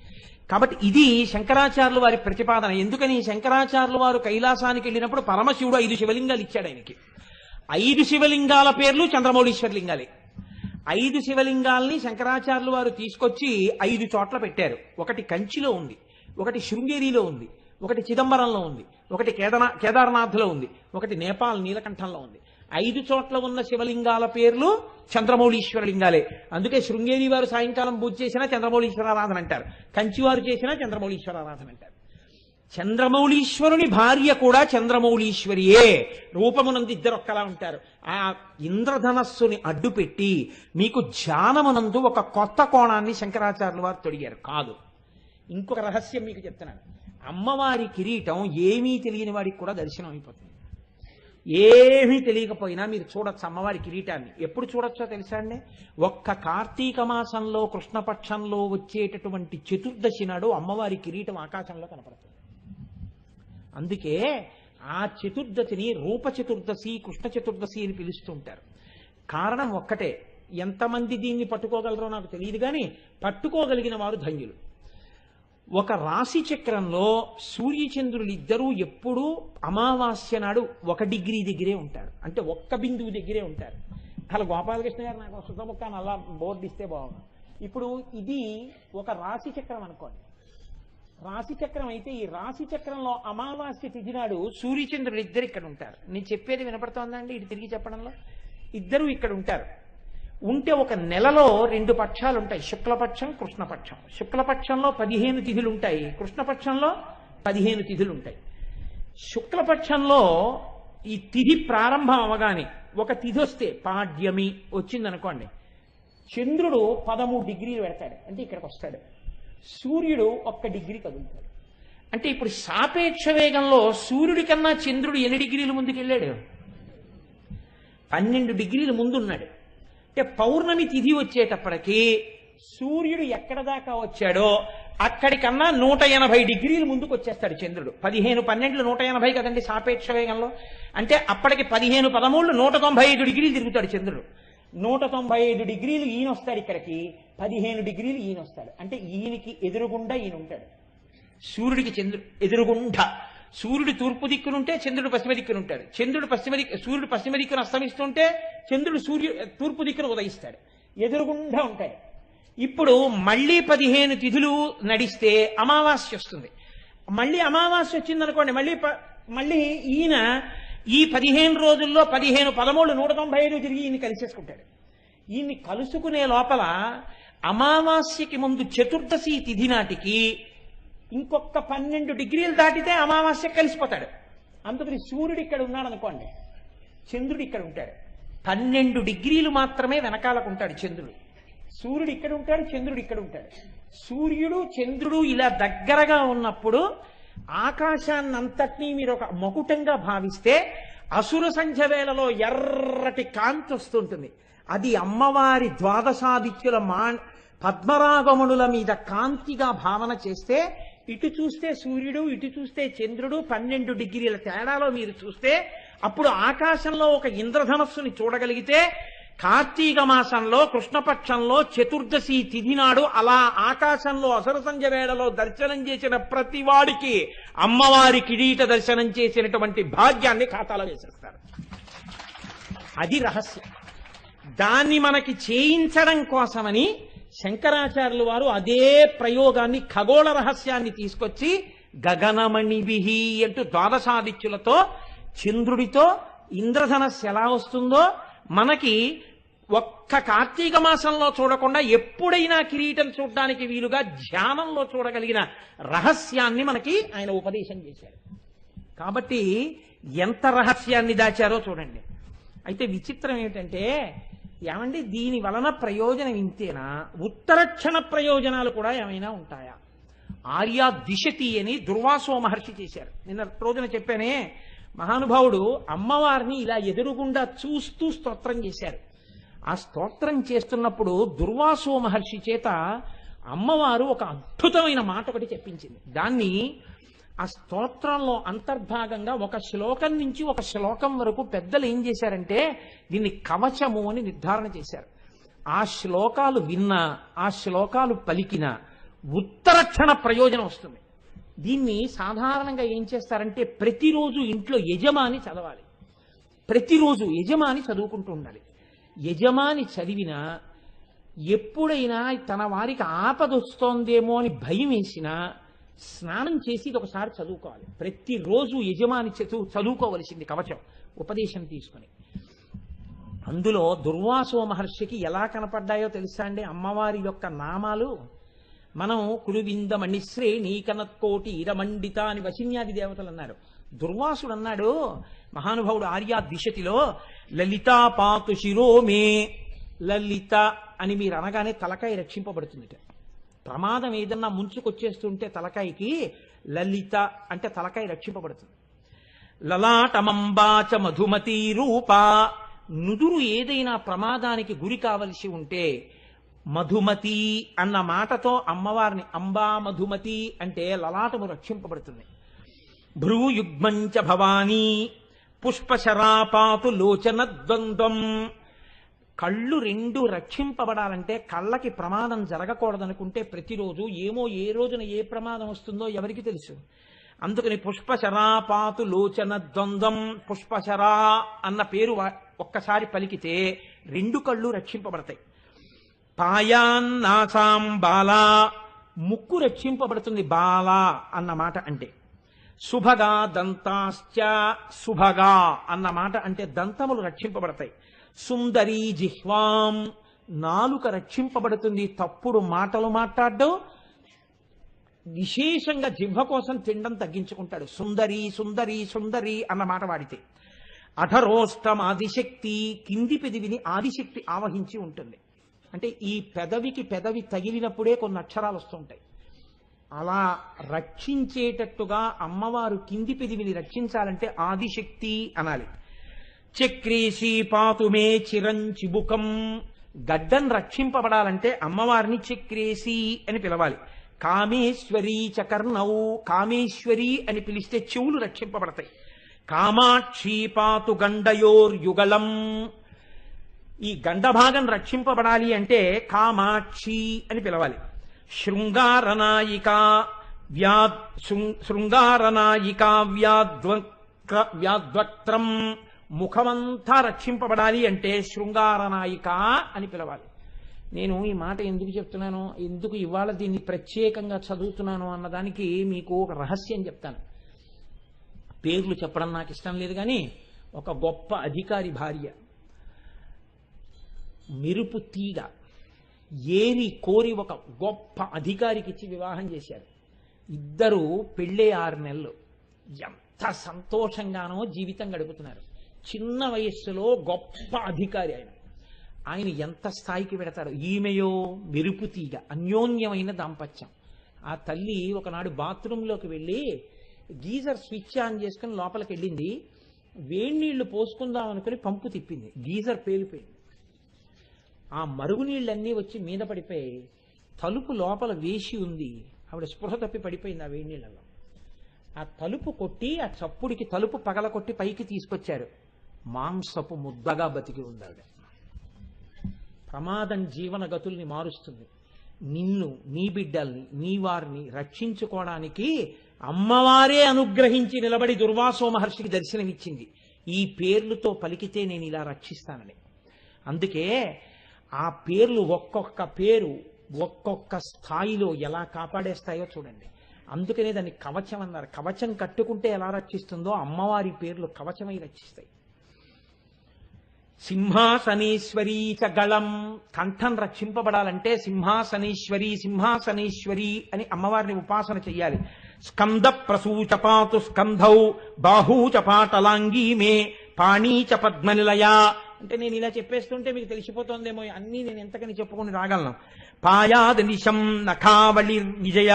కాబట్టి ఇది శంకరాచార్యులు వారి ప్రతిపాదన. ఎందుకని? శంకరాచార్యులు వారు కైలాసానికి వెళ్ళినప్పుడు పరమశివుడు 5 శివలింగాలు ఇచ్చాడు ఆయనకి. 5 శివలింగాల పేర్లు చంద్రమౌళీశ్వర లింగాలే. 5 శివలింగాల్ని శంకరాచార్యులు వారు తీసుకొచ్చి 5 చోట్ల పెట్టారు. ఒకటి కంచిలో ఉంది, ఒకటి శృంగేరిలో ఉంది, ఒకటి చిదంబరంలో ఉంది, ఒకటి కేదార్నాథ్లో ఉంది, ఒకటి నేపాల్ నీలకంఠంలో ఉంది. 5 చోట్ల ఉన్న శివలింగాల పేర్లు చంద్రమౌళీశ్వర లింగాలే. అందుకే శృంగేరి వారు సాయంకాలం పూజ చేసినా చంద్రమౌళీశ్వర ఆరాధన అంటారు, కంచివారు చేసినా చంద్రమౌళీశ్వర ఆరాధన అంటారు. చంద్రమౌళీశ్వరుని భార్య కూడా చంద్రమౌళీశ్వరియే. రూపమునందు ఇద్దరు ఒక్కలా ఉంటారు. ఆ ఇంద్రధనస్సుని అడ్డుపెట్టి మీకు ధ్యానమునందు ఒక కొత్త కోణాన్ని శంకరాచార్యులు వారు తొడిగారు. కాదు, ఇంకొక రహస్యం మీకు చెప్తున్నాను. అమ్మవారి కిరీటం ఏమీ తెలియని వాడికి కూడా దర్శనం అయిపోతుంది. ఏమీ తెలియకపోయినా మీరు చూడొచ్చు అమ్మవారి కిరీటాన్ని. ఎప్పుడు చూడొచ్చో తెలుసా అండి? ఒక్క కార్తీక మాసంలో కృష్ణపక్షంలో వచ్చేటటువంటి చతుర్దశి నాడు అమ్మవారి కిరీటం ఆకాశంలో కనపడుతుంది. అందుకే ఆ చతుర్దశిని రూప చతుర్దశి, కృష్ణ చతుర్దశి అని పిలుస్తుంటారు. కారణం ఒక్కటే, ఎంతమంది దీన్ని పట్టుకోగలరో నాకు తెలియదు కానీ పట్టుకోగలిగిన వారు ధన్యులు. ఒక రాశి చక్రంలో సూర్యచంద్రులు ఇద్దరూ ఎప్పుడూ అమావాస్య నాడు 1 డిగ్రీ దగ్గరే ఉంటారు. అంటే 1 బిందువు దగ్గరే ఉంటారు. అలా గోపాలకృష్ణ గారు నాకు సుతముఖాన్ని అలా బోర్డు ఇస్తే బాగుంది. ఇప్పుడు ఇది ఒక రాశి చక్రం అనుకోండి. రాశి చక్రం అయితే ఈ రాశి చక్రంలో అమావాస్య తిథి నాడు సూర్యచంద్రులు ఇద్దరు ఇక్కడ ఉంటారు. నేను చెప్పేది వినపడుతోందండి? ఇటు తిరిగి చెప్పడంలో ఇద్దరు ఇక్కడ ఉంటారు. ఉంటే ఒక నెలలో 2 పక్షాలు ఉంటాయి, శుక్లపక్షం, కృష్ణపక్షం. శుక్లపక్షంలో 15 తిథులు ఉంటాయి, కృష్ణపక్షంలో 15 తిథులు ఉంటాయి. శుక్లపక్షంలో ఈ తిథి ప్రారంభం అవగానే ఒక తిథి వస్తే పాడ్యమి వచ్చిందనుకోండి, చంద్రుడు 13 డిగ్రీలు పెడతాడు, అంటే ఇక్కడికి వస్తాడు. సూర్యుడు 1 డిగ్రీ కదులుతాడు. అంటే ఇప్పుడు సాపేక్ష వేగంలో సూర్యుడి కన్నా చంద్రుడు ఎన్ని డిగ్రీలు ముందుకెళ్ళాడు? 12 డిగ్రీలు ముందున్నాడు. అంటే పౌర్ణమి తిథి వచ్చేటప్పటికి సూర్యుడు ఎక్కడ దాకా వచ్చాడో అక్కడికన్నా 180 డిగ్రీలు ముందుకు వచ్చేస్తాడు చంద్రుడు. 15 12 180 కదండి సాపేక్ష వేగంలో. అంటే అప్పటికి 15 13 195 డిగ్రీలు తిరుగుతాడు చంద్రుడు. 195 డిగ్రీలు ఈయన వస్తాడు ఇక్కడికి, 15 డిగ్రీలు ఈయన వస్తాడు. అంటే ఈయనకి ఎదురుగుండా ఈయన ఉంటాడు. సూర్యుడికి చంద్రుడు ఎదురుగుండా. సూర్యుడు తూర్పు దిక్కునుంటే చంద్రుడు పశ్చిమ దిక్కునుంటాడు. సూర్యుడు పశ్చిమ దిక్కును అస్తమిస్తుంటే చంద్రుడు తూర్పు దిక్కును ఉదయిస్తాడు. ఎదురుగుండా ఉంటాడు. ఇప్పుడు మళ్ళీ 15 తిథులు నడిస్తే అమావాస్య వస్తుంది. మళ్ళీ అమావాస్య వచ్చిందనుకోండి, మళ్ళీ ఈయన ఈ 15 రోజుల్లో 15 13 195 తిరిగి ఈయన కలిసేసుకుంటాడు. ఈయన్ని కలుసుకునే లోపల అమావాస్యకి ముందు చతుర్దశి తిథి నాటికి ఇంకొక 12 డిగ్రీలు దాటితే అమావాస్య కలిసిపోతాడు. అందుకని సూర్యుడు ఇక్కడ ఉన్నాడు అనుకోండి, చంద్రుడు ఇక్కడ ఉంటాడు. 12 డిగ్రీలు మాత్రమే వెనకాలకు ఉంటాడు చంద్రుడు. సూర్యుడు ఇక్కడ ఉంటాడు, చంద్రుడు ఇక్కడ ఉంటాడు. సూర్యుడు చంద్రుడు ఇలా దగ్గరగా ఉన్నప్పుడు ఆకాశాన్నంతటినీ మీరు ఒక మకుటంగా భావిస్తే అసుర సంధ్య వేళలో ఎర్రటి కాంతి వస్తుంటుంది. అది అమ్మవారి ద్వాదశాదిత్యుల పద్మరాగమునుల మీద కాంతిగా భావన చేస్తే, ఇటు చూస్తే సూర్యుడు, ఇటు చూస్తే చంద్రుడు 12 డిగ్రీల తేడాలో మీరు చూస్తే అప్పుడు ఆకాశంలో ఒక ఇంద్రధనస్సుని చూడగలిగితే, కార్తీక మాసంలో కృష్ణపక్షంలో చతుర్దశి తిథి నాడు అలా ఆకాశంలో అసుర సంధ్య వేళలో దర్శనం చేసిన ప్రతి వాడికి అమ్మవారి కిరీట దర్శనం చేసినటువంటి భాగ్యాన్ని ఖాతాలో వేసేస్తారు. అది రహస్యం. దాన్ని మనకి చేయించడం కోసమని శంకరాచార్యులు వారు అదే ప్రయోగాన్ని, ఖగోళ రహస్యాన్ని తీసుకొచ్చి గగనమణిభిః అంటూ ద్వాదశాదిత్యులతో, చంద్రుడితో, ఇంద్రధనస్సు ఎలా వస్తుందో మనకి ఒక్క కార్తీక మాసంలో చూడకుండా ఎప్పుడైనా కిరీటం చూడడానికి వీలుగా ధ్యానంలో చూడగలిగిన రహస్యాన్ని మనకి ఆయన ఉపదేశం చేశారు. కాబట్టి ఎంత రహస్యాన్ని దాచారో చూడండి. అయితే విచిత్రం ఏమిటంటే, ఏమండి దీని వలన ప్రయోజనం ఇంతేనా, ఉత్తరక్షణ ప్రయోజనాలు కూడా ఏమైనా ఉంటాయా? ఆర్యా దిశతి అని దుర్వాసో మహర్షి చేశారు. నిన్న రోజున చెప్పానే, మహానుభావుడు అమ్మవారిని ఇలా ఎదురుగుండా చూస్తూ స్తోత్రం చేశారు. ఆ స్తోత్రం చేస్తున్నప్పుడు దుర్వాసో మహర్షి చేత అమ్మవారు ఒక అద్భుతమైన మాట ఒకటి చెప్పించింది. దాన్ని ఆ స్తోత్రంలో అంతర్భాగంగా ఒక శ్లోకం నుంచి ఒక శ్లోకం వరకు పెద్దలు ఏం చేశారంటే దీన్ని కవచము అని నిర్ధారణ చేశారు. ఆ శ్లోకాలు విన్నా, ఆ శ్లోకాలు పలికినా ఉత్తరక్షణ ప్రయోజనం వస్తుంది. దీన్ని సాధారణంగా ఏం చేస్తారంటే ప్రతిరోజు ఇంట్లో యజమాని చదవాలి. ప్రతిరోజు యజమాని చదువుకుంటూ ఉండాలి. యజమాని చదివినా ఎప్పుడైనా తన వారికి ఆపదొస్తోందేమో అని భయం వేసినా స్నానం చేసి ఇది ఒకసారి చదువుకోవాలి. ప్రతిరోజు యజమాని చదువుకోవలసింది కవచం ఉపదేశం తీసుకుని. అందులో దుర్వాసో మహర్షికి ఎలా కనపడ్డాయో తెలుసా అండి అమ్మవారి యొక్క నామాలు? మనం కురువింద మణిశ్రే నీకనత్కోటి ఇరమండిత అని వశిన్యాది దేవతలు అన్నారు. దుర్వాసుడు అన్నాడు, మహానుభావుడు ఆర్యా దిశతిలో, లలితా పాతు శిరోమే. లలిత అని మీరు అనగానే తలకాయ రక్షింపబడుతుంది. ప్రమాదం ఏదన్నా ముంచుకొచ్చేస్తుంటే తలకాయకి లలిత అంటే తలకాయ రక్షింపబడుతుంది. లలాటమంబాచ మధుమతి రూప. నుదురు ఏదైనా ప్రమాదానికి గురి కావలసి ఉంటే మధుమతి అన్న మాటతో అమ్మవారిని అంబా మధుమతి అంటే లలాటము రక్షింపబడుతుంది. భ్రూయుగ్మంచ భవానీ పుష్పశరాపాతు లోచన ద్వంద్వం. కళ్ళు రెండు రక్షింపబడాలంటే కళ్ళకి ప్రమాదం జరగకూడదనుకుంటే ప్రతిరోజు ఏమో ఏ రోజున ఏ ప్రమాదం వస్తుందో ఎవరికి తెలుసు. అందుకని పుష్పశరాపాతు లోచన ద్వంద్వం, పుష్పశరా అన్న పేరు ఒక్కసారి పలికితే రెండు కళ్ళు రక్షింపబడతాయి. పాయాన్నాసాం బాలా, ముక్కు రక్షింపబడుతుంది బాలా అన్న మాట అంటే. శుభగా దంతాశ్చ, శుభగా అన్న మాట అంటే దంతములు రక్షింపబడతాయి. సుందరీ జిహ్వాం, నాలుక రక్షింపబడుతుంది, తప్పుడు మాటలు మాట్లాడడం, విశేషంగా జిహ్వ కోసం తినడం తగ్గించుకుంటాడు. సుందరి సుందరి సుందరి అన్న మాట వాడితే. అధరోష్టం ఆదిశక్తి, కింది పెదవిని ఆదిశక్తి ఆవహించి ఉంటుంది. అంటే ఈ పెదవికి పెదవి తగిలినప్పుడే కొన్ని అక్షరాలు వస్తుంటాయి. అలా రక్షించేటట్టుగా అమ్మవారు కింది పెదవిని రక్షించాలంటే ఆదిశక్తి అనాలి. చక్రేశీ పాతుమే చిరంచిబుకం, గడ్డం రక్షింపబడాలంటే అమ్మవారిని చక్రేశీ అని పిలవాలి. కామేశ్వరీ చకర్ణౌ, కామేశ్వరి అని పిలిస్తే చెవులు రక్షింపబడతాయి. కామాక్షీ పాతు గండయోర్యుగళం, ఈ గండభాగం రక్షింపబడాలి అంటే కామాక్షి అని పిలవాలి. శృంగారనాయిక శృంగారనాయిక వ్యాద్వక్త్రం, ముఖమంతా రక్షింపబడాలి అంటే శృంగారనాయిక అని పిలవాలి. నేను ఈ మాట ఎందుకు చెప్తున్నాను, ఎందుకు ఇవాళ దీన్ని ప్రత్యేకంగా చదువుతున్నాను అన్నదానికి మీకు ఒక రహస్యం చెప్తాను. పేర్లు చెప్పడం నాకు ఇష్టం లేదు, కానీ ఒక గొప్ప అధికారి భార్య మెరుపు తీగ ఏరి కోరి ఒక గొప్ప అధికారికి ఇచ్చి వివాహం చేశారు. ఇద్దరు పెళ్ళే 6 నెలలు. ఎంత సంతోషంగానో జీవితం గడుపుతున్నారు. చిన్న వయస్సులో గొప్ప అధికారి ఆయన ఎంత స్థాయికి పెడతారు. ఈమెయో మెరుపు తీగ, అన్యోన్యమైన దాంపత్యం. ఆ తల్లి ఒకనాడు బాత్రూంలోకి వెళ్ళి గీజర్ స్విచ్ ఆన్ చేసుకుని లోపలికి వెళ్ళింది. వేడి నీళ్లు పోసుకుందాం అనుకుని పంపు తిప్పింది, గీజర్ పేలిపోయింది. ఆ మరుగునీళ్ళన్నీ వచ్చి మీద పడిపోయి తలుపు లోపల వేసి ఉంది. ఆవిడ స్పృహ తప్పి పడిపోయింది ఆ వేడి నీళ్ళలో. ఆ తలుపు కొట్టి ఆ చప్పుడికి తలుపు పగల కొట్టి పైకి తీసుకొచ్చారు. మాంసపు ముద్దగా బతికి ఉంది ఆవిడ. ప్రమాదం జీవన గతుల్ని మారుస్తుంది. నిన్ను, నీ బిడ్డల్ని, నీ వారిని రక్షించుకోవడానికి అమ్మవారే అనుగ్రహించి నిలబడి దుర్వాసో మహర్షికి దర్శనమిచ్చింది. ఈ పేర్లతో పలికితే నేను ఇలా రక్షిస్తానని. అందుకే ఆ పేర్లు ఒక్కొక్క పేరు ఒక్కొక్క స్థాయిలో ఎలా కాపాడేస్తాయో చూడండి. అందుకనే దాన్ని కవచం అన్నారు. కవచం కట్టుకుంటే ఎలా రక్షిస్తుందో అమ్మవారి పేర్లు కవచమై రక్షిస్తాయి. సింహాసనేశ్వరీ చ గళం. కంఠం రక్షింపబడాలంటే సింహాసనేశ్వరి సింహాసనేశ్వరి అని అమ్మవారిని ఉపాసన చెయ్యాలి. స్కంద ప్రసూచపాతు స్కంధౌ బాహూచపాటలాంగీ మే పాణీచ పద్మనిలయ. అంటే నేను ఇలా చెప్పేస్తుంటే మీకు తెలిసిపోతుందేమో, అన్నీ నేను ఎంతకని చెప్పుకొని రాగలను. పాయాదనిశం నఖావళి విజయ.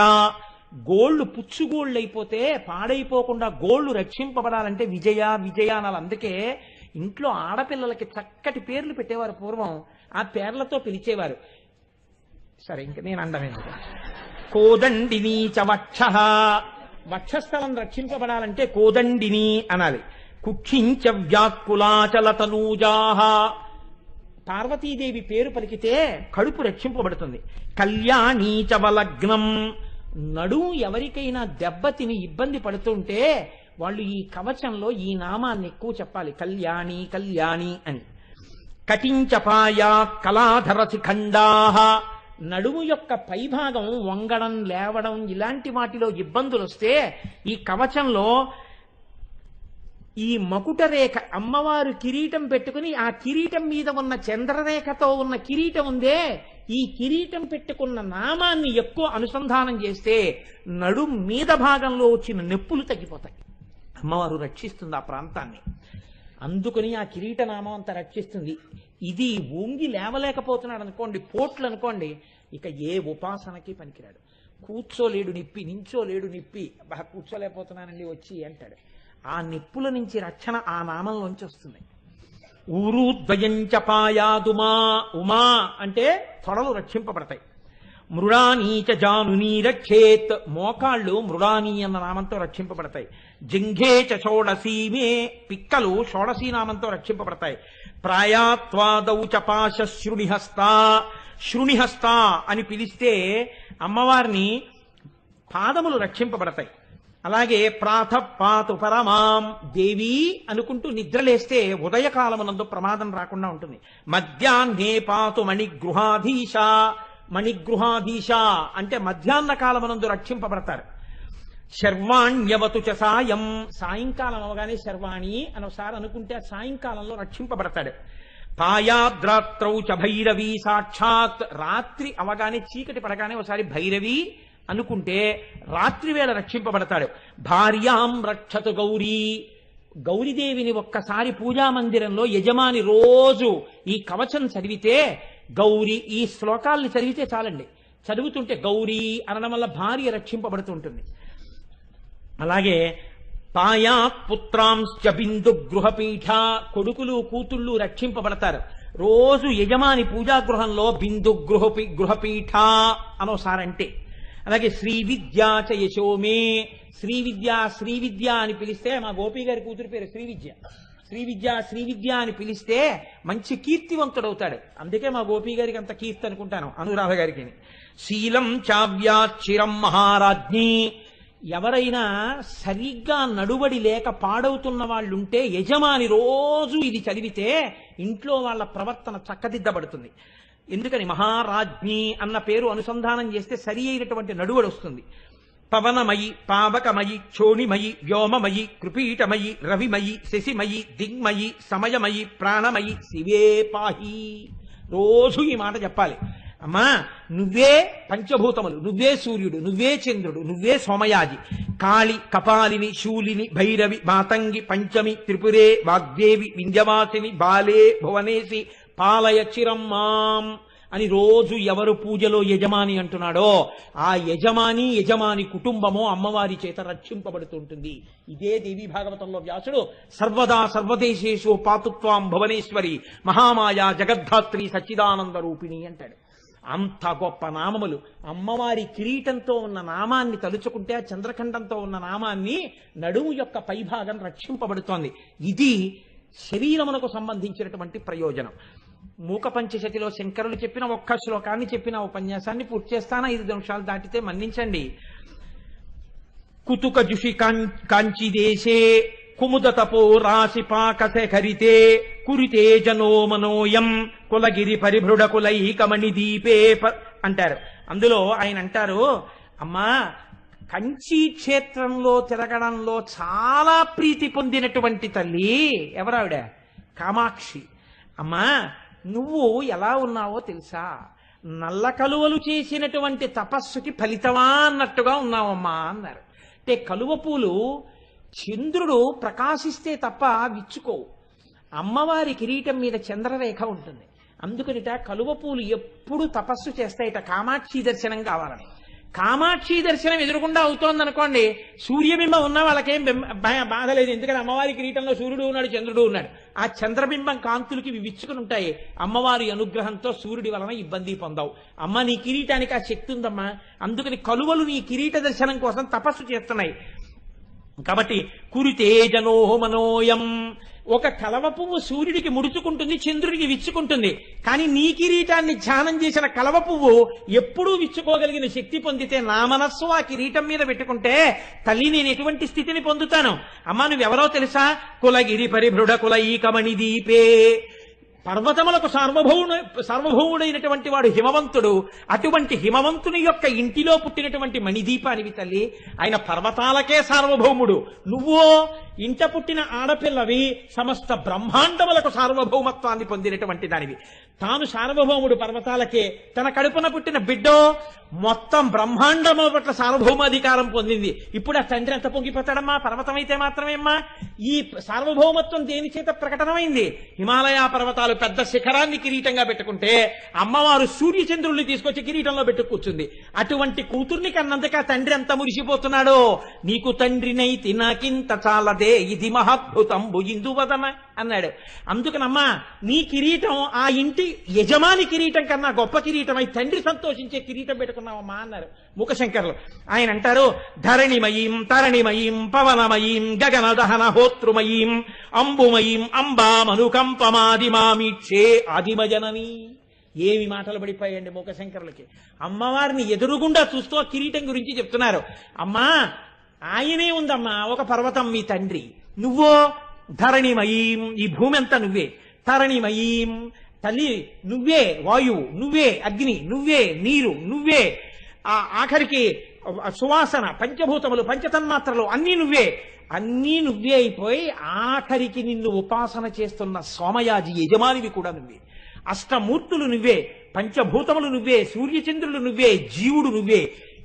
గోళ్లు పుచ్చుగోళ్ళు అయిపోతే పాడైపోకుండా గోళ్లు రక్షింపబడాలంటే విజయ విజయ అనాలి. అందుకే ఇంట్లో ఆడపిల్లలకి చక్కటి పేర్లు పెట్టేవారు పూర్వం. ఆ పేర్లతో పిలిచేవారు. సరే, ఇంక నేను అండమేందు. కోదండిని చ వక్ష. వక్షస్థలం రక్షింపబడాలంటే కోదండిని అనాలి. కుక్షించ వ్యాకులాచలతనూజాహ. పార్వతీదేవి పేరు పలికితే కడుపు రక్షింపబడుతుంది. కళ్యాణీ చ వలగ్నం. నడుము ఎవరికైనా దెబ్బతిని ఇబ్బంది పడుతుంటే వాళ్ళు ఈ కవచంలో ఈ నామాన్ని ఎక్కువ చెప్పాలి, కళ్యాణి కళ్యాణి అని. కటించపాయా కళాధర శిఖండాహ. నడుము యొక్క పైభాగం వంగడం లేవడం ఇలాంటి వాటిలో ఇబ్బందులు వస్తే ఈ కవచంలో ఈ మకుట రేఖ, అమ్మవారు కిరీటం పెట్టుకుని ఆ కిరీటం మీద ఉన్న చంద్రరేఖతో ఉన్న కిరీటం ఉందే, ఈ కిరీటం పెట్టుకున్న నామాన్ని ఎక్కువ అనుసంధానం చేస్తే నడుం మీద భాగంలో వచ్చిన నొప్పులు తగ్గిపోతాయి. అమ్మవారు రక్షిస్తుంది ఆ ప్రాంతాన్ని. అందుకని ఆ కిరీట నామం అంతా రక్షిస్తుంది. ఇది వంగి లేవలేకపోతున్నాడు అనుకోండి, పోట్లు అనుకోండి, ఇక ఏ ఉపాసనకి పనికిరాడు. కూర్చోలేడు నిప్పి, నించోలేడు నిప్పి, బాగా కూర్చోలేకపోతున్నానండి వచ్చి అంటాడు. ఆ నిప్పుల నుంచి రక్షణ ఆ నామంలోంచి వస్తుంది. ఊరు ద్వయంచపాయాదుమా. ఉమా అంటే తొడలు రక్షింపబడతాయి. మృడానీచ జానునీ రక్షేత్. మోకాళ్ళు మృడానీ అన్న నామంతో రక్షింపబడతాయి. జింఘేచ షోడసీమే. పిక్కలు షోడసీ నామంతో రక్షింపబడతాయి. ప్రాయాత్వాదౌ చపాశ శృణిహస్త. శృణిహస్త అని పిలిస్తే అమ్మవారిని పాదములు రక్షింపబడతాయి. అలాగే ప్రాతపాతు పరమాం. దేవి అనుకుంటూ నిద్రలేస్తే ఉదయకాలమునందు ప్రమాదం రాకుండా ఉంటుంది. మధ్యాహ్నే పాతు మణిగృహాధీశ. మణిగృహాధీశ అంటే మధ్యాహ్న కాలమునందు రక్షింపబడతారు. శర్వాణ్యవతు చ సాయం. సాయంకాలం అవగానే శర్వాణి అని ఒకసారి అనుకుంటే సాయంకాలంలో రక్షింపబడతాడు. పాయాద్రాత్రౌ చ భైరవి సాక్షాత్. రాత్రి అవగానే చీకటి పడగానే ఒకసారి భైరవి అనుకుంటే రాత్రి వేళ రక్షింపబడతాడు. భార్యాం రక్షతు గౌరీ. గౌరీదేవిని ఒక్కసారి పూజామందిరంలో యజమాని రోజు ఈ కవచం చదివితే, గౌరీ ఈ శ్లోకాల్ని చదివితే చాలండి, చదువుతుంటే గౌరీ అనడం వల్ల భార్య రక్షింపబడుతుంటుంది. అలాగే పాయాత్ పుత్రాంశ్చ బిందు గృహపీఠ. కొడుకులు కూతుళ్ళు రక్షింపబడతారు. రోజు యజమాని పూజాగృహంలో బిందు గృహపీఠ అనోసారంటే. అలాగే శ్రీ విద్యా చ యశోమే. శ్రీ విద్య అని పిలిస్తే, మా గోపి గారి కూతురు పేరు శ్రీ విద్య. శ్రీ విద్య అని పిలిస్తే మంచి కీర్తివంతుడవుతాడు. అందుకే మా గోపి గారికి అంత కీర్తి అనుకుంటాను, అనురాధ గారికి. శీలం చావ్యాచిరం మహారాజ్ఞి. ఎవరైనా సరిగ్గా నడువడి లేక పాడవుతున్న వాళ్ళుంటే యజమాని రోజు ఇది చదివితే ఇంట్లో వాళ్ళ ప్రవర్తన చక్కదిద్దబడుతుంది. ఎందుకని మహారాజ్ఞి అన్న పేరు అనుసంధానం చేస్తే సరి అయినటువంటి నడువడి వస్తుంది. పవనమయి పావకమయి క్షోణిమయి వ్యోమమయి కృపీటమయి రవిమయి శశిమయి దిగ్మయి సమయమయి ప్రాణమయి శివే పాహి. రోజు ఈ మాట చెప్పాలి. అమ్మా నువ్వే పంచభూతములు, నువ్వే సూర్యుడు, నువ్వే చంద్రుడు, నువ్వే సోమయాజి, కాళి కపాలిని శూలిని భైరవి మాతంగి పంచమి త్రిపురే వాగ్దేవి వింధ్యవాసిని బాలే భువనేసి పాలయ చిరం మాం అని రోజు ఎవరు పూజలో యజమాని అంటున్నాడో ఆ యజమాని కుటుంబమో అమ్మవారి చేత రక్షింపబడుతుంటుంది. ఇదే దేవీ భాగవతంలో వ్యాసుడు సర్వదా సర్వదేశేషు పాతుత్వాం భువనేశ్వరి మహామాయా జగద్ధాత్రి సచ్చిదానంద రూపిణి అంటాడు. అంత గొప్ప నామములు. అమ్మవారి కిరీటంతో ఉన్న నామాన్ని తలుచుకుంటే ఆ చంద్రఖండంతో ఉన్న నామాన్ని నడుము యొక్క పైభాగం రక్షింపబడుతోంది. ఇది శరీరమునకు సంబంధించినటువంటి ప్రయోజనం. మూక పంచశతిలో శంకరులు చెప్పిన ఒక్క శ్లోకాన్ని చెప్పిన ఉపన్యాసాన్ని పూర్తి చేస్తానా? 5 నిమిషాలు దాటితే మన్నించండి. కుతుక జుషి కాంచి దేశే కుముద తపో రాశి పాకశేఖరితే కురితే జనో మనోయం కులగిరి పరిభృడ కులైకమణి దీపే అంటారు. అందులో ఆయన అంటారు, అమ్మా కంచి క్షేత్రంలో తిరగడంలో చాలా ప్రీతి పొందినటువంటి తల్లి ఎవరావిడ? కామాక్షి. అమ్మా నువ్వు ఎలా ఉన్నావో తెలుసా, నల్ల కలువలు చేసినటువంటి తపస్సుకి ఫలితమా అన్నట్టుగా ఉన్నావమ్మా అన్నారు. అంటే కలువ పూలు చంద్రుడు ప్రకాశిస్తే తప్ప విచ్చుకోవు. అమ్మవారి కిరీటం మీద చంద్రరేఖ ఉంటుంది. అందుకనిట కలువ పూలు ఎప్పుడు తపస్సు చేస్తాయిట కామాక్షి దర్శనం కావాలని. కామాక్షి దర్శనం ఎదురుకుండా అవుతోందనుకోండి, సూర్యబింబం ఉన్న వాళ్ళకేం బాధ లేదు. ఎందుకంటే అమ్మవారి కిరీటంలో సూర్యుడు ఉన్నాడు, చంద్రుడు ఉన్నాడు. ఆ చంద్రబింబం కాంతులకి విచ్చుకుని ఉంటాయి. అమ్మవారి అనుగ్రహంతో సూర్యుడి వలన ఇబ్బంది పొందావు. అమ్మ నీ కిరీటానికి ఆ శక్తి ఉందమ్మా. అందుకని కలువలు నీ కిరీట దర్శనం కోసం తపస్సు చేస్తున్నాయి. కాబట్టి కురితేజనో మనోయం, ఒక కలవ పువ్వు సూర్యుడికి ముడుచుకుంటుంది, చంద్రుడికి విచ్చుకుంటుంది. కానీ నీ కిరీటాన్ని ధ్యానం చేసిన కలవ పువ్వు ఎప్పుడూ విచ్చుకోగలిగిన శక్తి పొందితే నా మనస్సు ఆ కిరీటం మీద పెట్టుకుంటే తల్లి నేను ఎటువంటి స్థితిని పొందుతాను? అమ్మా నువ్వెవరో తెలుసా? కులగిరి పరిభృఢ కుల ఈకమణి దీపే, పర్వతములకు సార్వభౌముడైనటువంటి వాడు హిమవంతుడు. అటువంటి హిమవంతుని యొక్క ఇంటిలో పుట్టినటువంటి మణిదీపానివి తల్లి. ఆయన పర్వతాలకే సార్వభౌముడు. నువ్వో ఇంట పుట్టిన ఆడపిల్లవి, సమస్త బ్రహ్మాండములకు సార్వభౌమత్వాన్ని పొందినటువంటి దానివి. తాను సార్వభౌముడు పర్వతాలకే, తన కడుపున పుట్టిన బిడ్డో మొత్తం బ్రహ్మాండముల పట్ల సార్వభౌమాధికారం పొందింది. ఇప్పుడు ఆ తండ్రి ఎంత పొంగిపోతాడమ్మా? పర్వతం అయితే మాత్రమేమ్మా. ఈ సార్వభౌమత్వం దేని చేత ప్రకటనమైంది? హిమాలయ పర్వతాలు పెద్ద శిఖరాన్ని కిరీటంగా పెట్టుకుంటే అమ్మవారు సూర్యచంద్రుల్ని తీసుకొచ్చి కిరీటంలో పెట్టు కూర్చుంది. అటువంటి కూతుర్ని కన్నందుకు ఆ తండ్రి ఎంత మురిసిపోతున్నాడో. నీకు తండ్రినైతి నాకింత చాలదే, ఇది మహాద్భుతంబు ఇందువదన అన్నాడు. అందుకనమ్మా నీ కిరీటం ఆ ఇంటి యజమాని కిరీటం కన్నా గొప్ప కిరీటమై తండ్రి సంతోషించే కిరీటం పెట్టుకున్నావమ్మా అన్నారు మూకశంకరులు. ఆయన అంటారు, ధరణిమయీం తరణిమయీం పవనమయీం గగనదహన హోతృమయీం అంబుమయీం అంబామనుకంపమాదిమామీక్షే ఆదిమజనని. ఏమి మాటలు పడిపోయాయండి మూకశంకరులకి. అమ్మవారిని ఎదురుగుండా చూస్తూ ఆ కిరీటం గురించి చెప్తున్నారు. అమ్మా ఆయనే ఉందమ్మా ఒక పర్వతం మీ తండ్రి, నువ్వో ధరణిమయీం, ఈ భూమి అంతా నువ్వే. తరణిమయీం తల్లి నువ్వే, వాయువు నువ్వే, అగ్ని నువ్వే, నీరు నువ్వే, ఆఖరికి సువాసన, పంచభూతములు, పంచతన్మాత్రలు అన్నీ నువ్వే. అన్నీ నువ్వే అయిపోయి ఆఖరికి నిన్ను ఉపాసన చేస్తున్న సోమయాజి యజమానివి కూడా నువ్వే. అష్టమూర్తులు నువ్వే, పంచభూతములు నువ్వే, సూర్యచంద్రులు నువ్వే, జీవుడు నువ్వే.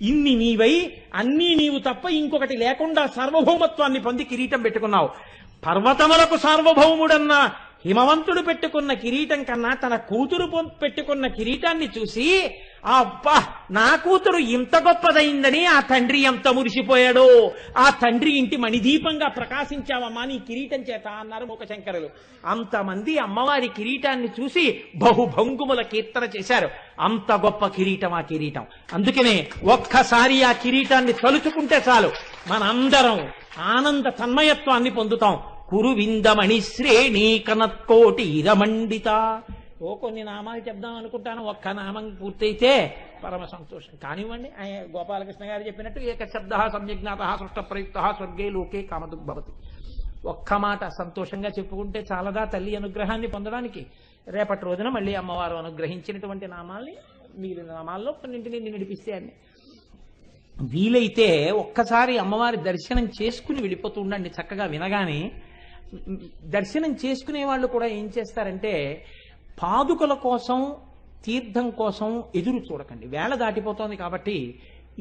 ఇన్ని నీవై అన్నీ నీవు తప్ప ఇంకొకటి లేకుండా సార్వభౌమత్వాన్ని పొంది కిరీటం పెట్టుకున్నావు. పర్వతములకు సార్వభౌముడన్న హిమవంతుడు పెట్టుకున్న కిరీటం కన్నా తన కూతురు పెట్టుకున్న కిరీటాన్ని చూసి అబ్బా నా కూతురు ఇంత గొప్పదైందని ఆ తండ్రి ఎంత మురిసిపోయాడో. ఆ తండ్రి ఇంటి మణిదీపంగా ప్రకాశించావమ్మా నీ కిరీటం చేత అన్నారు మూకశంకరులు. అంతమంది అమ్మవారి కిరీటాన్ని చూసి బహుభంగుముల కీర్తన చేశారు. అంత గొప్ప కిరీటం ఆ కిరీటం. అందుకనే ఒక్కసారి ఆ కిరీటాన్ని తలుచుకుంటే చాలు మనందరం ఆనంద తన్మయత్వాన్ని పొందుతాం. కురువిందమణి శ్రేణి కనత్కోటి ఇరమండిత. కొన్ని నామాలు చెప్దాం అనుకుంటాను, ఒక్క నామం పూర్తయితే పరమ సంతోషం. కానివ్వండి, గోపాలకృష్ణ గారు చెప్పినట్టు ఏక శబ్ద సంజ్ఞాత సృష్ట ప్రయుక్త స్వర్గే లోకే కామదుగ్భవతి. ఒక్క మాట సంతోషంగా చెప్పుకుంటే చాలదా తల్లి అనుగ్రహాన్ని పొందడానికి? రేపటి రోజున మళ్ళీ అమ్మవారు అనుగ్రహించినటువంటి నామాల్ని మిగిలిన నామాల్లో కొన్నింటిని నడిపిస్తే అన్ని వీలైతే ఒక్కసారి అమ్మవారి దర్శనం చేసుకుని వెళ్ళిపోతూ ఉండండి. చక్కగా వినగానే దర్శనం చేసుకునే వాళ్ళు కూడా ఏం చేస్తారంటే పాదుకల కోసం, తీర్థం కోసం ఎదురు చూడకండి. వేళ దాటిపోతోంది కాబట్టి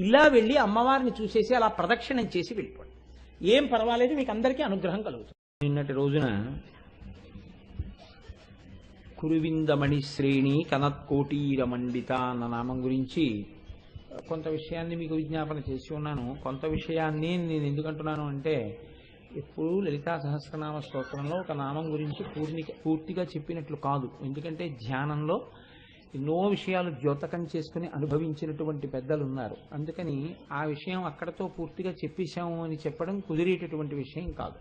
ఇలా వెళ్ళి అమ్మవారిని చూసేసి అలా ప్రదక్షిణం చేసి వెళ్ళిపోండి. ఏం పర్వాలేదు, మీకు అందరికీ అనుగ్రహం కలుగుతుంది. నిన్నటి రోజున కురువిందమణి శ్రేణి కనత్కోటీరమండిత అన్న నామం గురించి కొంత విషయాన్ని మీకు విజ్ఞాపన చేసి ఉన్నాను. కొంత విషయాన్ని నేను ఎందుకంటున్నాను అంటే, ఎప్పుడు లలితా సహస్రనామ స్తోత్రంలో ఒక నామం గురించి పూర్తిగా చెప్పినట్లు కాదు. ఎందుకంటే ధ్యానంలో ఎన్నో విషయాలు ద్యోతకం చేసుకుని అనుభవించినటువంటి పెద్దలు ఉన్నారు. అందుకని ఆ విషయం అక్కడతో పూర్తిగా చెప్పేశాము అని చెప్పడం కుదిరేటటువంటి విషయం కాదు.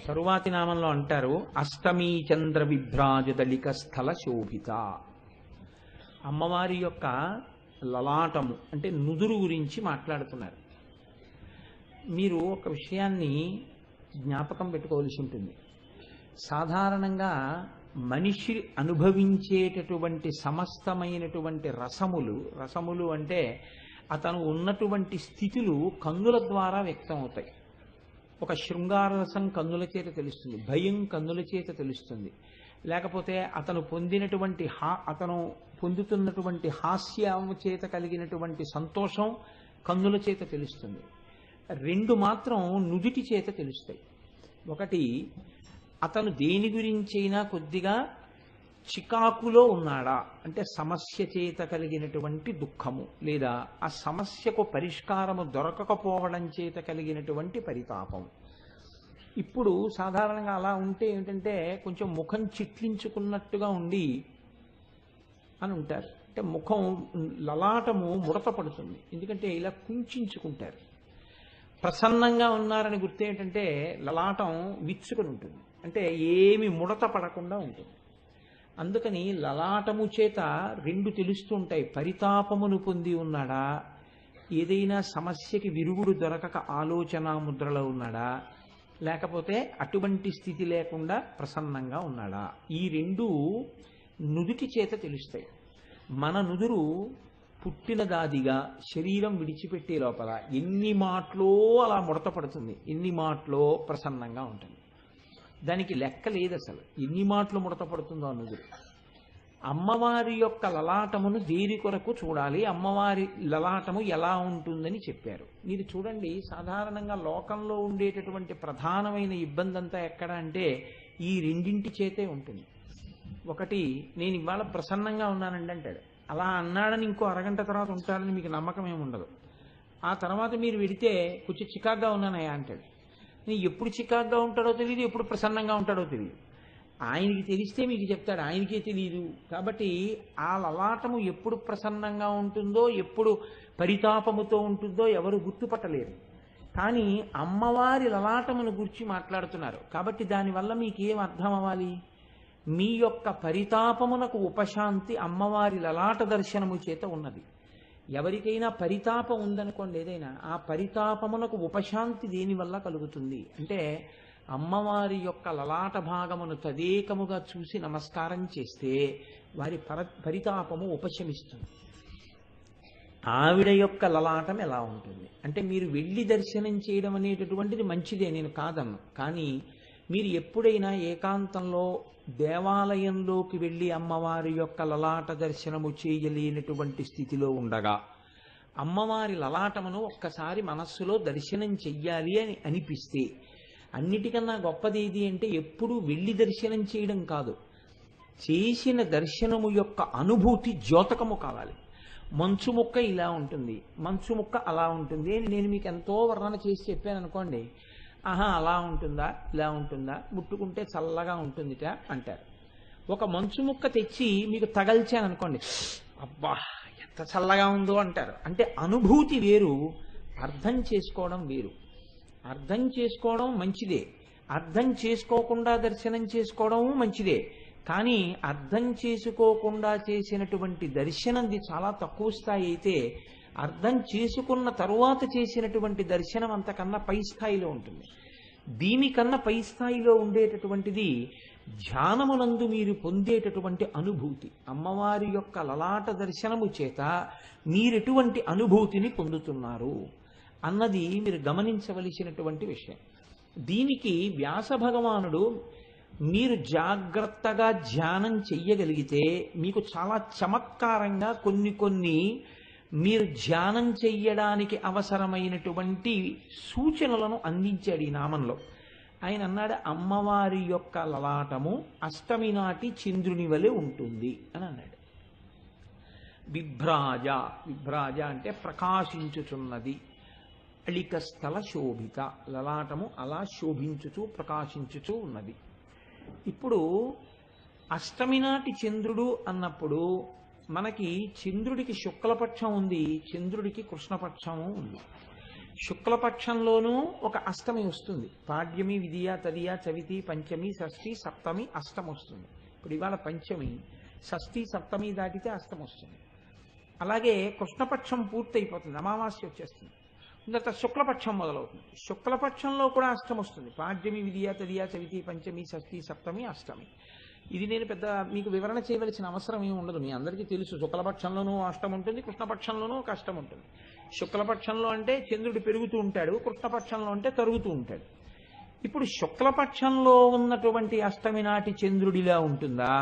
తరువాతి నామంలో అంటారు, అష్టమీ చంద్ర విభ్రాజదలిక స్థల శోభిత. అమ్మవారి యొక్క లలాటము అంటే నుదురు గురించి మాట్లాడుతున్నారు. మీరు ఒక విషయాన్ని జ్ఞాపకం పెట్టుకోవాల్సి ఉంటుంది. సాధారణంగా మనిషి అనుభవించేటటువంటి సమస్తమైనటువంటి రసములు అంటే అతను ఉన్నటువంటి స్థితులు కన్నుల ద్వారా వ్యక్తం అవుతాయి. ఒక శృంగార రసం కన్నుల చేత తెలుస్తుంది, భయం కన్నుల చేత తెలుస్తుంది, లేకపోతే అతను పొందుతున్నటువంటి హాస్యము చేత కలిగినటువంటి సంతోషం కన్నుల చేత తెలుస్తుంది. రెండు మాత్రం నుదిటి చేత తెలుస్తాయి. ఒకటి, అతను దేని గురించైనా కొద్దిగా చికాకులో ఉన్నాడా అంటే సమస్య చేత కలిగినటువంటి దుఃఖము, లేదా ఆ సమస్యకు పరిష్కారము దొరకకపోవడం చేత కలిగినటువంటి పరితాపం. ఇప్పుడు సాధారణంగా అలా ఉంటే ఏమిటంటే కొంచెం ముఖం చిట్లించుకున్నట్టుగా ఉండి అని ఉంటారు. అంటే ముఖం లలాటము ముడత పడుతుంది, ఎందుకంటే ఇలా కుంచుకుంటారు. ప్రసన్నంగా ఉన్నారని గుర్తు ఏంటంటే లలాటం విచ్చుకొని ఉంటుంది, అంటే ఏమి ముడత పడకుండా ఉంటుంది. అందుకని లలాటము చేత రెండు తెలుస్తూ ఉంటాయి. పరితాపమును పొంది ఉన్నాడా, ఏదైనా సమస్యకి విరుగుడు దొరకక ఆలోచన ముద్రలో ఉన్నాడా, లేకపోతే అటువంటి స్థితి లేకుండా ప్రసన్నంగా ఉన్నాడా. ఈ రెండు నుదుటి చేత తెలుస్తాయి. మన నుదురు పుట్టినదాదిగా శరీరం విడిచిపెట్టే లోపల ఎన్ని మాటలో అలా ముడత పడుతుంది, ఎన్ని మాటలో ప్రసన్నంగా ఉంటుంది. దానికి లెక్క లేదు అసలు, ఎన్ని మాటలు ముడత పడుతుందో ఆ నుదురు. అమ్మవారి యొక్క లలాటమును దేని కొరకు చూడాలి, అమ్మవారి లలాటము ఎలా ఉంటుందని చెప్పారు. మీరు చూడండి, సాధారణంగా లోకంలో ఉండేటటువంటి ప్రధానమైన ఇబ్బంది అంతా ఎక్కడ అంటే ఈ రెండింటి చేతే ఉంటుంది. ఒకటి, నేను ఇవాళ ప్రసన్నంగా ఉన్నానండి అంటాడు. అలా అన్నాడని ఇంకో అరగంట తర్వాత ఉంటాడని మీకు నమ్మకం ఏమి ఉండదు. ఆ తర్వాత మీరు వెడితే కొంచెం చికాగ్గా ఉన్నానయ్యా అంటాడు. నేను ఎప్పుడు చికాగ్గా ఉంటాడో తెలియదు, ఎప్పుడు ప్రసన్నంగా ఉంటాడో తెలియదు. ఆయనకి తెలిస్తే మీకు చెప్తాడు, ఆయనకే తెలియదు. కాబట్టి ఆ లలాటము ఎప్పుడు ప్రసన్నంగా ఉంటుందో, ఎప్పుడు పరితాపముతో ఉంటుందో ఎవరు గుర్తుపట్టలేరు. కానీ అమ్మవారి లలాటమును గురించి మాట్లాడుతున్నారు కాబట్టి దానివల్ల మీకేం అర్థం అవ్వాలి? మీ యొక్క పరితాపమునకు ఉపశాంతి అమ్మవారి లలాట దర్శనము చేత ఉన్నది. ఎవరికైనా పరితాపం ఉందనుకోండి, ఏదైనా ఆ పరితాపమునకు ఉపశాంతి దేనివల్ల కలుగుతుంది అంటే అమ్మవారి యొక్క లలాట భాగమును తదేకముగా చూసి నమస్కారం చేస్తే వారి పరితాపము ఉపశమిస్తుంది. ఆవిడ యొక్క లలాటం ఎలా ఉంటుంది అంటే మీరు వెళ్ళి దర్శనం చేయడం అనేటటువంటిది మంచిదే, నేను కాదన్ను. కానీ మీరు ఎప్పుడైనా ఏకాంతంలో దేవాలయంలోకి వెళ్ళి అమ్మవారి యొక్క లలాట దర్శనము చేయలేనటువంటి స్థితిలో ఉండగా అమ్మవారి లలాటమును ఒక్కసారి మనస్సులో దర్శనం చెయ్యాలి అని అనిపిస్తే, అన్నిటికన్నా గొప్పది ఏది అంటే ఎప్పుడు వెళ్ళి దర్శనం చేయడం కాదు, చేసిన దర్శనము యొక్క అనుభూతి ద్యోతకము కావాలి. మంచు ముక్క ఇలా ఉంటుంది, మంచు ముక్క అలా ఉంటుంది అని నేను మీకు ఎంతో వర్ణన చేసి చెప్పాను అనుకోండి, ఆహా అలా ఉంటుందా ఇలా ఉంటుందా, ముట్టుకుంటే చల్లగా ఉంటుందిట అంటారు. ఒక మంచు ముక్క తెచ్చి మీకు తగల్చాను అనుకోండి, అబ్బా ఎంత చల్లగా ఉందో అంటారు. అంటే అనుభూతి వేరు, అర్థం చేసుకోవడం వేరు. అర్థం చేసుకోవడం మంచిదే, అర్థం చేసుకోకుండా దర్శనం చేసుకోవడం మంచిదే. కానీ అర్థం చేసుకోకుండా చేసినటువంటి దర్శనంది చాలా తక్కువ స్థాయి అయితే, అర్థం చేసుకున్న తరువాత చేసినటువంటి దర్శనం అంతకన్నా పై స్థాయిలో ఉంటుంది. దీనికన్నా పై స్థాయిలో ఉండేటటువంటిది ధ్యానమునందు మీరు పొందేటటువంటి అనుభూతి. అమ్మవారి యొక్క లలాట దర్శనము చేత మీరెటువంటి అనుభూతిని పొందుతున్నారు అన్నది మీరు గమనించవలసినటువంటి విషయం. దీనికి వ్యాస భగవానుడు మీరు జాగ్రత్తగా ధ్యానం చెయ్యగలిగితే మీకు చాలా చమత్కారంగా కొన్ని మీరు ధ్యానం చెయ్యడానికి అవసరమైనటువంటి సూచనలను అందించాడు ఈ నామంలో. ఆయన అన్నాడు, అమ్మవారి యొక్క లలాటము అష్టమి నాటి చంద్రుని వలె ఉంటుంది అని అన్నాడు. విభ్రాజ, విభ్రాజ అంటే ప్రకాశించుచున్నది. అళిక స్థల శోభిత, లలాటము అలా శోభించుచూ ప్రకాశించుచూ ఉన్నది. ఇప్పుడు అష్టమి నాటి చంద్రుడు అన్నప్పుడు మనకి చంద్రుడికి శుక్లపక్షం ఉంది, చంద్రుడికి కృష్ణపక్షము ఉంది. శుక్లపక్షంలోనూ ఒక అష్టమి వస్తుంది, పాడ్యమి, విధియ, తదియ, చవితి, పంచమి, షష్ఠి, సప్తమి, అష్టమి వస్తుంది. ఇప్పుడు ఇవాళ పంచమి, షష్ఠి, సప్తమి దాటితే అష్టమి వస్తుంది. అలాగే కృష్ణపక్షం పూర్తయిపోతుంది, అమావాస్య వచ్చేస్తుంది, తర్వాత శుక్లపక్షం మొదలవుతుంది. శుక్లపక్షంలో కూడా అష్టమి వస్తుంది, పాడ్యమి, విధియ, తదియ, చవితి, పంచమి, షష్ఠి, సప్తమి, అష్టమి. ఇది నేను పెద్ద మీకు వివరణ చేయవలసిన అవసరం ఏమి ఉండదు, మీ అందరికీ తెలుసు. శుక్లపక్షంలోనూ అష్టం ఉంటుంది, కృష్ణపక్షంలోనూ ఒక అష్టం ఉంటుంది. శుక్లపక్షంలో అంటే చంద్రుడు పెరుగుతూ ఉంటాడు, కృష్ణపక్షంలో అంటే తరుగుతూ ఉంటాడు. ఇప్పుడు శుక్లపక్షంలో ఉన్నటువంటి అష్టమి నాటి చంద్రుడిలా ఉంటుందా,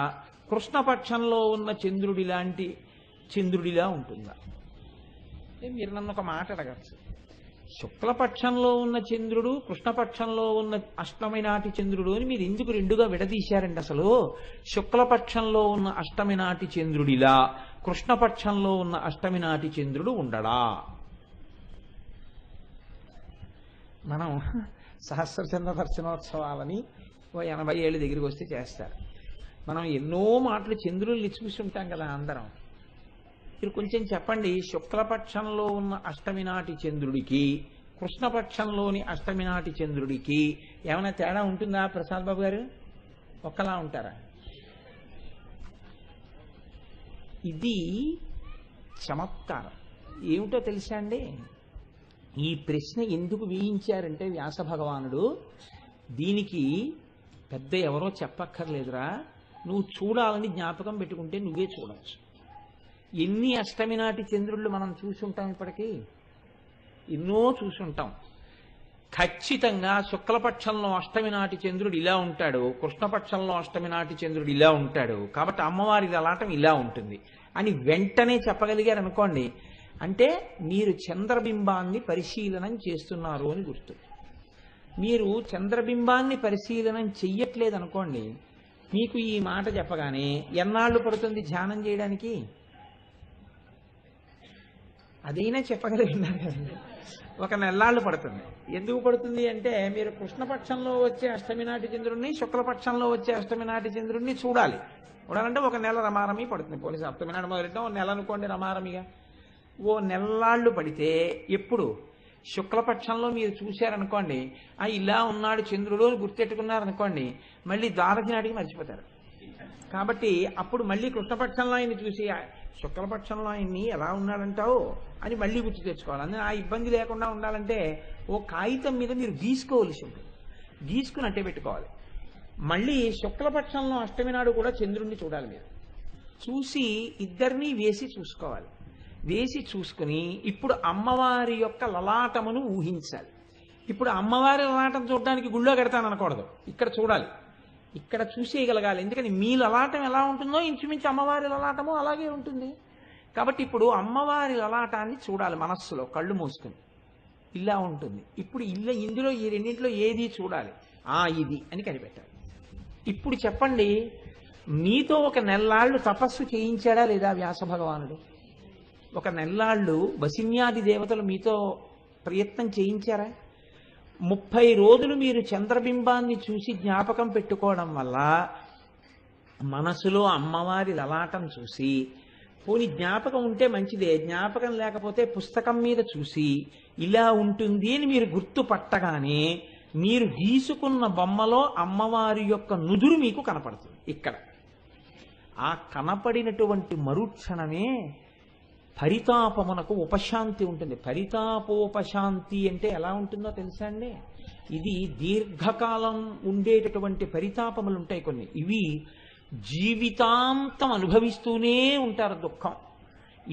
కృష్ణపక్షంలో ఉన్న చంద్రుడి లాంటి చంద్రుడిలా ఉంటుందా? మీరు నన్ను ఒక మాట అడగచ్చు. శుక్లపక్షంలో ఉన్న చంద్రుడు, కృష్ణపక్షంలో ఉన్న అష్టమి నాటి చంద్రుడు అని మీరు ఎందుకు రెండుగా విడదీశారండి? అసలు శుక్లపక్షంలో ఉన్న అష్టమి నాటి చంద్రుడిలా, కృష్ణపక్షంలో ఉన్న అష్టమి నాటి చంద్రుడు ఉండడా? మనం సహస్రచంద్ర దర్శనోత్సవాలని 80 ఏళ్ళ దగ్గరికి వస్తే చేస్తారు. మనం ఎన్నో మాటలు చంద్రుల్ని చూసి ఉంటాం కదా అందరం. మీరు కొంచెం చెప్పండి, శుక్లపక్షంలో ఉన్న అష్టమి నాటి చంద్రుడికి, కృష్ణపక్షంలోని అష్టమి నాటి చంద్రుడికి ఏమైనా తేడా ఉంటుందా ప్రసాద్ బాబు గారు? ఒక్కలా ఉంటారా? ఇది చమత్కారం. ఏమిటో తెలుసా అండి? ఈ ప్రశ్న ఎందుకు వేయించారంటే వ్యాస భగవానుడు, దీనికి పెద్ద ఎవరో చెప్పక్కర్లేదురా, నువ్వు చూడాలని జ్ఞాపకం పెట్టుకుంటే నువ్వే చూడవచ్చు. ఎన్ని అష్టమి నాటి చంద్రుళ్ళు మనం చూసుంటాం, ఇప్పటికీ ఎన్నో చూసుంటాం. ఖచ్చితంగా శుక్లపక్షంలో అష్టమి నాటి చంద్రుడు ఇలా ఉంటాడు, కృష్ణపక్షంలో అష్టమి నాటి చంద్రుడు ఇలా ఉంటాడు, కాబట్టి అమ్మవారి లలాటం ఇలా ఉంటుంది అని వెంటనే చెప్పగలిగారు అనుకోండి, అంటే మీరు చంద్రబింబాన్ని పరిశీలనం చేస్తున్నారు అని గుర్తు. మీరు చంద్రబింబాన్ని పరిశీలనం చెయ్యట్లేదు అనుకోండి, మీకు ఈ మాట చెప్పగానే ఎన్నాళ్ళు పడుతుంది ధ్యానం చేయడానికి? అదైనా చెప్పగలిగినారు కదండి. 1 నెలలు పడుతుంది. ఎందుకు పడుతుంది అంటే మీరు కృష్ణపక్షంలో వచ్చే అష్టమి నాటి చంద్రుడిని, శుక్లపక్షంలో వచ్చే అష్టమి నాటి చంద్రుడిని చూడాలంటే 1 నెల రమారమి పడుతుంది. పోలీసు సప్తమి నాడు మొదలెట్టాం, 1 నెల అనుకోండి రమారమిగా. 1 నెలలు పడితే ఎప్పుడు శుక్లపక్షంలో మీరు చూశారనుకోండి, ఇలా ఉన్నాడు చంద్రుడు అని గుర్తెట్టుకున్నారనుకోండి, మళ్ళీ ద్వాదశి నాటికి మర్చిపోతారు. కాబట్టి అప్పుడు మళ్ళీ కృష్ణపక్షంలో ఆయన్ని చూసి శుక్లపక్షంలో ఆయన్ని ఎలా ఉన్నాడంటావు అని మళ్ళీ గుర్తు తెచ్చుకోవాలి. అందుకే ఆ ఇబ్బంది లేకుండా ఉండాలంటే ఓ కాగితం మీద మీరు గీసుకోవలసి ఉంటుంది. గీసుకుని అట్టే పెట్టుకోవాలి. మళ్ళీ శుక్లపక్షంలో అష్టమి నాడు కూడా చంద్రుణ్ణి చూడాలి. మీరు చూసి ఇద్దరినీ వేసి చూసుకోవాలి. వేసి చూసుకుని ఇప్పుడు అమ్మవారి యొక్క లలాటమును ఊహించాలి. ఇప్పుడు అమ్మవారి లలాటం చూడడానికి గుళ్ళో కడతాను అనకూడదు, ఇక్కడ చూడాలి, ఇక్కడ చూసేయగలగాలి. ఎందుకని మీ లలాటం ఎలా ఉంటుందో ఇంచుమించు అమ్మవారి లలాటము అలాగే ఉంటుంది. కాబట్టి ఇప్పుడు అమ్మవారి లలాటాన్ని చూడాలి మనస్సులో, కళ్ళు మూసుకుని ఇలా ఉంటుంది. ఇప్పుడు ఇందులో ఈ రెండింటిలో ఏది చూడాలి? ఇది అని కనిపెట్టాలి. ఇప్పుడు చెప్పండి, మీతో 1 నెల్లాళ్ళు తపస్సు చేయించాడా లేదా వ్యాస భగవానుడు? 1 నెల్లాళ్ళు వసిన్యాది దేవతలు మీతో ప్రయత్నం చేయించారా? 30 రోజులు మీరు చంద్రబింబాన్ని చూసి జ్ఞాపకం పెట్టుకోవడం వల్ల మనసులో అమ్మవారి లలాటం చూసి, పోని జ్ఞాపకం ఉంటే మంచిదే, జ్ఞాపకం లేకపోతే పుస్తకం మీద చూసి ఇలా ఉంటుంది అని మీరు గుర్తుపట్టగానే మీరు గీసుకున్న బొమ్మలో అమ్మవారి యొక్క నుదురు మీకు కనపడుతుంది. ఇక్కడ ఆ కనపడినటువంటి మరుక్షణమే పరితాపమునకు ఉపశాంతి ఉంటుంది. పరితాపోపశాంతి అంటే ఎలా ఉంటుందో తెలుసా అండి? ఇది దీర్ఘకాలం ఉండేటటువంటి పరితాపములు ఉంటాయి కొన్ని. ఇవి జీవితాంతం అనుభవిస్తూనే ఉంటారు దుఃఖం.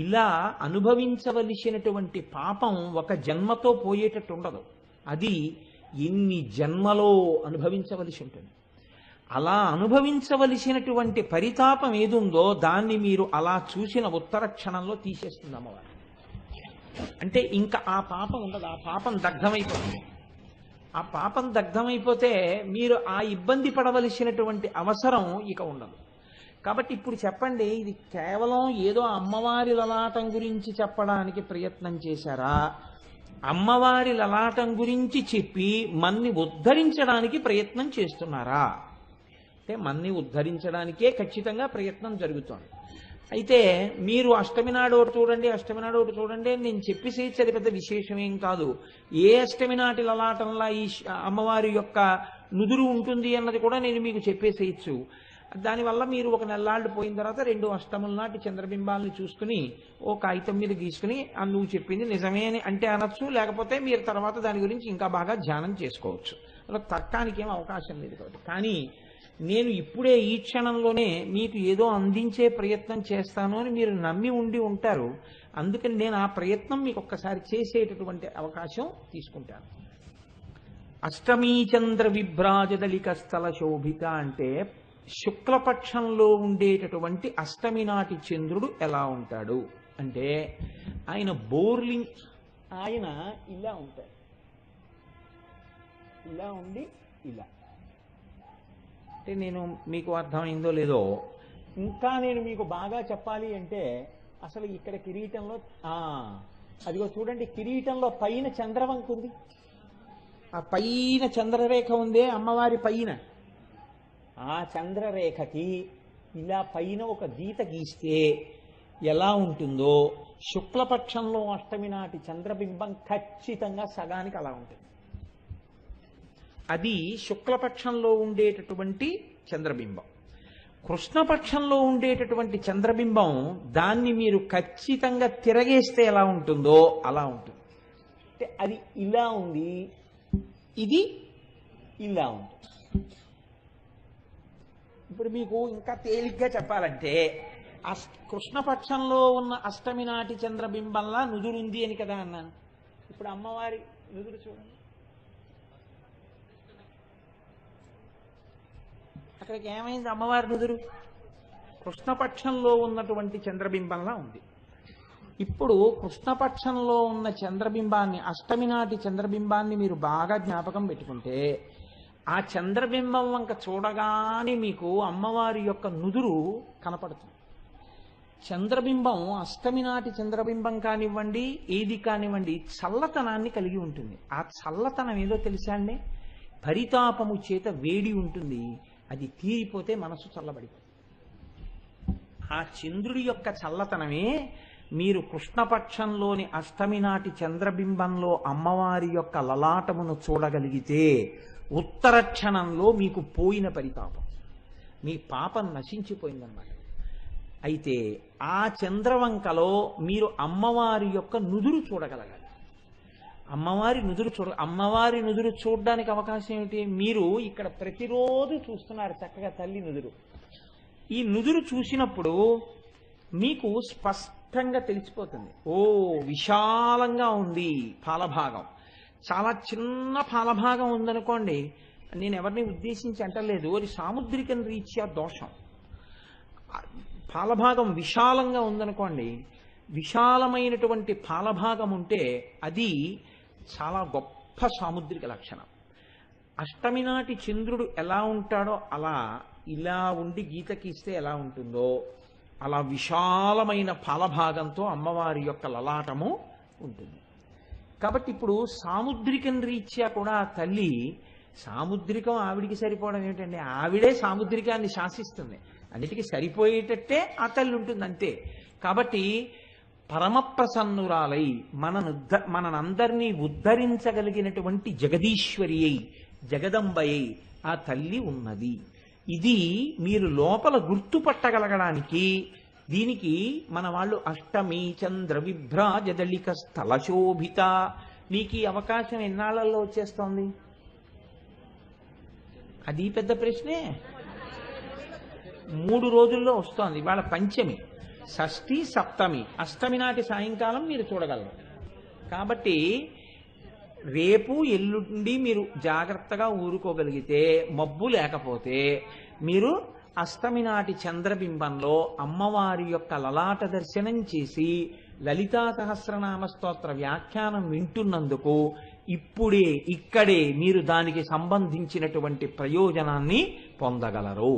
ఇలా అనుభవించవలసినటువంటి పాపం 1 జన్మతో పోయేటట్టు ఉండదు. అది ఎన్ని జన్మలో అనుభవించవలసి ఉంటుంది. అలా అనుభవించవలసినటువంటి పరితాపం ఏదుందో దాన్ని మీరు అలా చూసిన ఉత్తర క్షణంలో తీసేస్తుంది అమ్మవారు. అంటే ఇంకా ఆ పాపం ఉండదు, ఆ పాపం దగ్ధమైపోతుంది. ఆ పాపం దగ్ధమైపోతే మీరు ఆ ఇబ్బంది పడవలసినటువంటి అవసరం ఇక ఉండదు. కాబట్టి ఇప్పుడు చెప్పండి, ఇది కేవలం ఏదో అమ్మవారి లలాటం గురించి చెప్పడానికి ప్రయత్నం చేశారా, అమ్మవారి లలాటం గురించి చెప్పి మన్ని ఉద్ధరించడానికి ప్రయత్నం చేస్తున్నారా? అంటే మన్ని ఉద్ధరించడానికే ఖచ్చితంగా ప్రయత్నం జరుగుతోంది. అయితే మీరు అష్టమి నాడు ఒకటి చూడండి, అష్టమి నాడు ఒకటి చూడండి అని నేను చెప్పేసేసి అది పెద్ద విశేషమేం కాదు. ఏ అష్టమి నాటి లలాటంలా ఈ అమ్మవారి యొక్క నుదురు ఉంటుంది అన్నది కూడా నేను మీకు చెప్పేసేయచ్చు. దానివల్ల మీరు 1 నెల్లాళ్ళు పోయిన తర్వాత 2 అష్టముల నాటి చంద్రబింబాలను చూసుకుని ఓ కాగితం మీద గీసుకుని నువ్వు చెప్పింది నిజమే అని అంటే అనొచ్చు, లేకపోతే మీరు తర్వాత దాని గురించి ఇంకా బాగా ధ్యానం చేసుకోవచ్చు. అలా తర్కానికి ఏం అవకాశం లేదు. కాబట్టి కానీ నేను ఇప్పుడే ఈ క్షణంలోనే మీకు ఏదో అందించే ప్రయత్నం చేస్తాను అని మీరు నమ్మి ఉండి ఉంటారు. అందుకని నేను ఆ ప్రయత్నం మీకు ఒక్కసారి చేసేటటువంటి అవకాశం తీసుకుంటాను. అష్టమీ చంద్ర విభ్రాజదలిక స్థల శోభిత అంటే శుక్లపక్షంలో ఉండేటటువంటి అష్టమి నాటి చంద్రుడు ఎలా ఉంటాడు అంటే ఆయన బోర్లింగ్, ఆయన ఇలా ఉంటాడు, ఇలా ఉండి ఇలా. అంటే నేను మీకు అర్థమైందో లేదో, ఇంకా నేను మీకు బాగా చెప్పాలి అంటే అసలు ఇక్కడ కిరీటంలో అదిగో చూడండి, కిరీటంలో పైన చంద్రవంక ఉంది, ఆ పైన చంద్రరేఖ ఉందే అమ్మవారి పైన, ఆ చంద్రరేఖకి ఇలా పైన ఒక గీత గీస్తే ఎలా ఉంటుందో శుక్లపక్షంలో అష్టమి నాటి చంద్రబింబం ఖచ్చితంగా సగానికి అలా ఉంటుంది. అది శుక్లపక్షంలో ఉండేటటువంటి చంద్రబింబం. కృష్ణపక్షంలో ఉండేటటువంటి చంద్రబింబం దాన్ని మీరు ఖచ్చితంగా తిరగేస్తే ఎలా ఉంటుందో అలా ఉంటుంది. అంటే అది ఇలా ఉంది, ఇది ఇలా ఉంటుంది. ఇప్పుడు మీకు ఇంకా తేలిగ్గా చెప్పాలంటే కృష్ణపక్షంలో ఉన్న అష్టమి నాటి చంద్రబింబంలా నుదురుంది అని కదా అన్నాను. ఇప్పుడు అమ్మవారి నుదురు చూడండి, అక్కడికి ఏమైంది? అమ్మవారి నుదురు కృష్ణపక్షంలో ఉన్నటువంటి చంద్రబింబంలా ఉంది. ఇప్పుడు కృష్ణపక్షంలో ఉన్న చంద్రబింబాన్ని, అష్టమి నాటి చంద్రబింబాన్ని మీరు బాగా జ్ఞాపకం పెట్టుకుంటే ఆ చంద్రబింబం వంక చూడగానే మీకు అమ్మవారి యొక్క నుదురు కనపడుతుంది. చంద్రబింబం అష్టమి నాటి చంద్రబింబం కానివ్వండి, ఏది కానివ్వండి, చల్లతనాన్ని కలిగి ఉంటుంది. ఆ చల్లతనం ఏదో తెలుసా అండి? పరితాపము చేత వేడి ఉంటుంది, అది తీరిపోతే మనసు చల్లబడిపోతుంది. ఆ చంద్రుడి యొక్క చల్లతనమే మీరు కృష్ణపక్షంలోని అష్టమి నాటి చంద్రబింబంలో అమ్మవారి యొక్క లలాటమును చూడగలిగితే ఉత్తర క్షణంలో మీకు పోయిన పరితాపం, మీ పాపం నశించిపోయిందన్నమాట. అయితే ఆ చంద్రవంకలో మీరు అమ్మవారి యొక్క నుదురు చూడగలగాలి. అమ్మవారి నుదురు చూడడానికి అవకాశం ఏమిటి? మీరు ఇక్కడ ప్రతిరోజు చూస్తున్నారు చక్కగా తల్లి నుదురు. ఈ నుదురు చూసినప్పుడు మీకు స్పష్టంగా తెలిసిపోతుంది, ఓ విశాలంగా ఉంది పాలభాగం. చాలా చిన్న పాలభాగం ఉందనుకోండి, నేను ఎవరిని ఉద్దేశించి అంటలేదు, అది సాముద్రికం రీత్యా దోషం. పాలభాగం విశాలంగా ఉందనుకోండి, విశాలమైనటువంటి పాలభాగం ఉంటే అది చాలా గొప్ప సాముద్రిక లక్షణం. అష్టమి నాటి చంద్రుడు ఎలా ఉంటాడో అలా, ఇలా ఉండి గీత గీస్తే ఎలా ఉంటుందో అలా విశాలమైన పాలభాగంతో అమ్మవారి యొక్క లలాటము ఉంటుంది. కాబట్టి ఇప్పుడు సాముద్రికం రీత్యా కూడా ఆ తల్లి, సాముద్రికం ఆవిడికి సరిపోవడం ఏమిటండి? ఆవిడే సాముద్రికాన్ని శాసిస్తుంది, అన్నిటికీ సరిపోయేటట్టే ఆ తల్లి ఉంటుంది అంతే. కాబట్టి పరమప్రసన్నురాలై మనందరినీ ఉద్ధరించగలిగినటువంటి జగదీశ్వరి అయి, జగదంబయ్యి ఆ తల్లి ఉన్నది. ఇది మీరు లోపల గుర్తుపట్టగలగడానికి దీనికి మన వాళ్ళు అష్టమి చంద్ర విభ్రాజదలిక స్థల శోభిత. మీకు ఈ అవకాశం ఎన్నాళ్లలో వచ్చేస్తోంది? అది పెద్ద ప్రశ్నే. 3 రోజుల్లో వస్తోంది. ఇవాళ పంచమి, షష్ఠి, సప్తమి, అష్టమి నాటి సాయంకాలం మీరు చూడగలరు. కాబట్టి రేపు ఎల్లుండి మీరు జాగ్రత్తగా ఊరుకోగలిగితే, మబ్బు లేకపోతే మీరు అష్టమి నాటి చంద్రబింబంలో అమ్మవారి యొక్క లలాట దర్శనం చేసి లలితా సహస్రనామ స్తోత్ర వ్యాఖ్యానం వింటున్నందుకు ఇప్పుడే ఇక్కడే మీరు దానికి సంబంధించినటువంటి ప్రయోజనాన్ని పొందగలరు.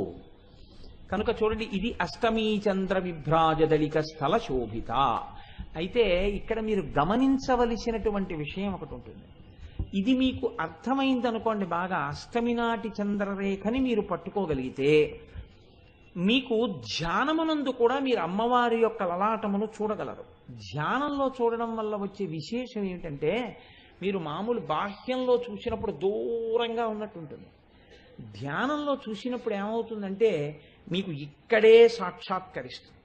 కనుక చూడండి, ఇది అష్టమీ చంద్ర విభ్రాజదలిక స్థల శోభిత. అయితే ఇక్కడ మీరు గమనించవలసినటువంటి విషయం ఒకటి ఉంటుంది. ఇది మీకు అర్థమైందనుకోండి బాగా, అష్టమి నాటి చంద్రరేఖని మీరు పట్టుకోగలిగితే మీకు ధ్యానమునందు కూడా మీరు అమ్మవారి యొక్క లలాటమును చూడగలరు. ధ్యానంలో చూడడం వల్ల వచ్చే విశేషం ఏమిటంటే, మీరు మామూలు బాహ్యంలో చూసినప్పుడు దూరంగా ఉన్నట్టు ఉంటుంది. ధ్యానంలో చూసినప్పుడు ఏమవుతుందంటే మీకు ఇక్కడే సాక్షాత్కరిస్తుంది.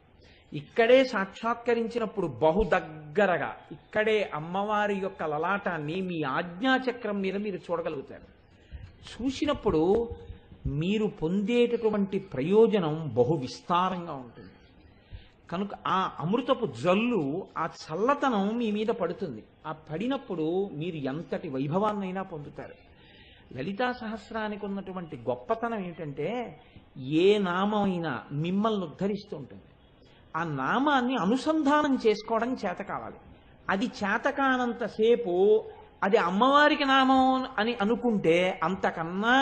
ఇక్కడే సాక్షాత్కరించినప్పుడు బహు దగ్గరగా ఇక్కడే అమ్మవారి యొక్క లలాటాన్ని మీ ఆజ్ఞాచక్రం మీద మీరు చూడగలుగుతారు. చూసినప్పుడు మీరు పొందేటటువంటి ప్రయోజనం బహు విస్తారంగా ఉంటుంది. కనుక ఆ అమృతపు జల్లు, ఆ చల్లతనం మీ మీద పడుతుంది. ఆ పడినప్పుడు మీరు ఎంతటి వైభవాన్నైనా పొందుతారు. లలితా సహస్రానికి ఉన్నటువంటి గొప్పతనం ఏమిటంటే ఏ నామం అయినా మిమ్మల్ని ఉద్ధరిస్తూ ఉంటుంది. ఆ నామాన్ని అనుసంధానం చేసుకోవడం చేత కావాలి. అది చేతకానంతసేపు అది అమ్మవారికి నామం అని అనుకుంటే అంతకన్నా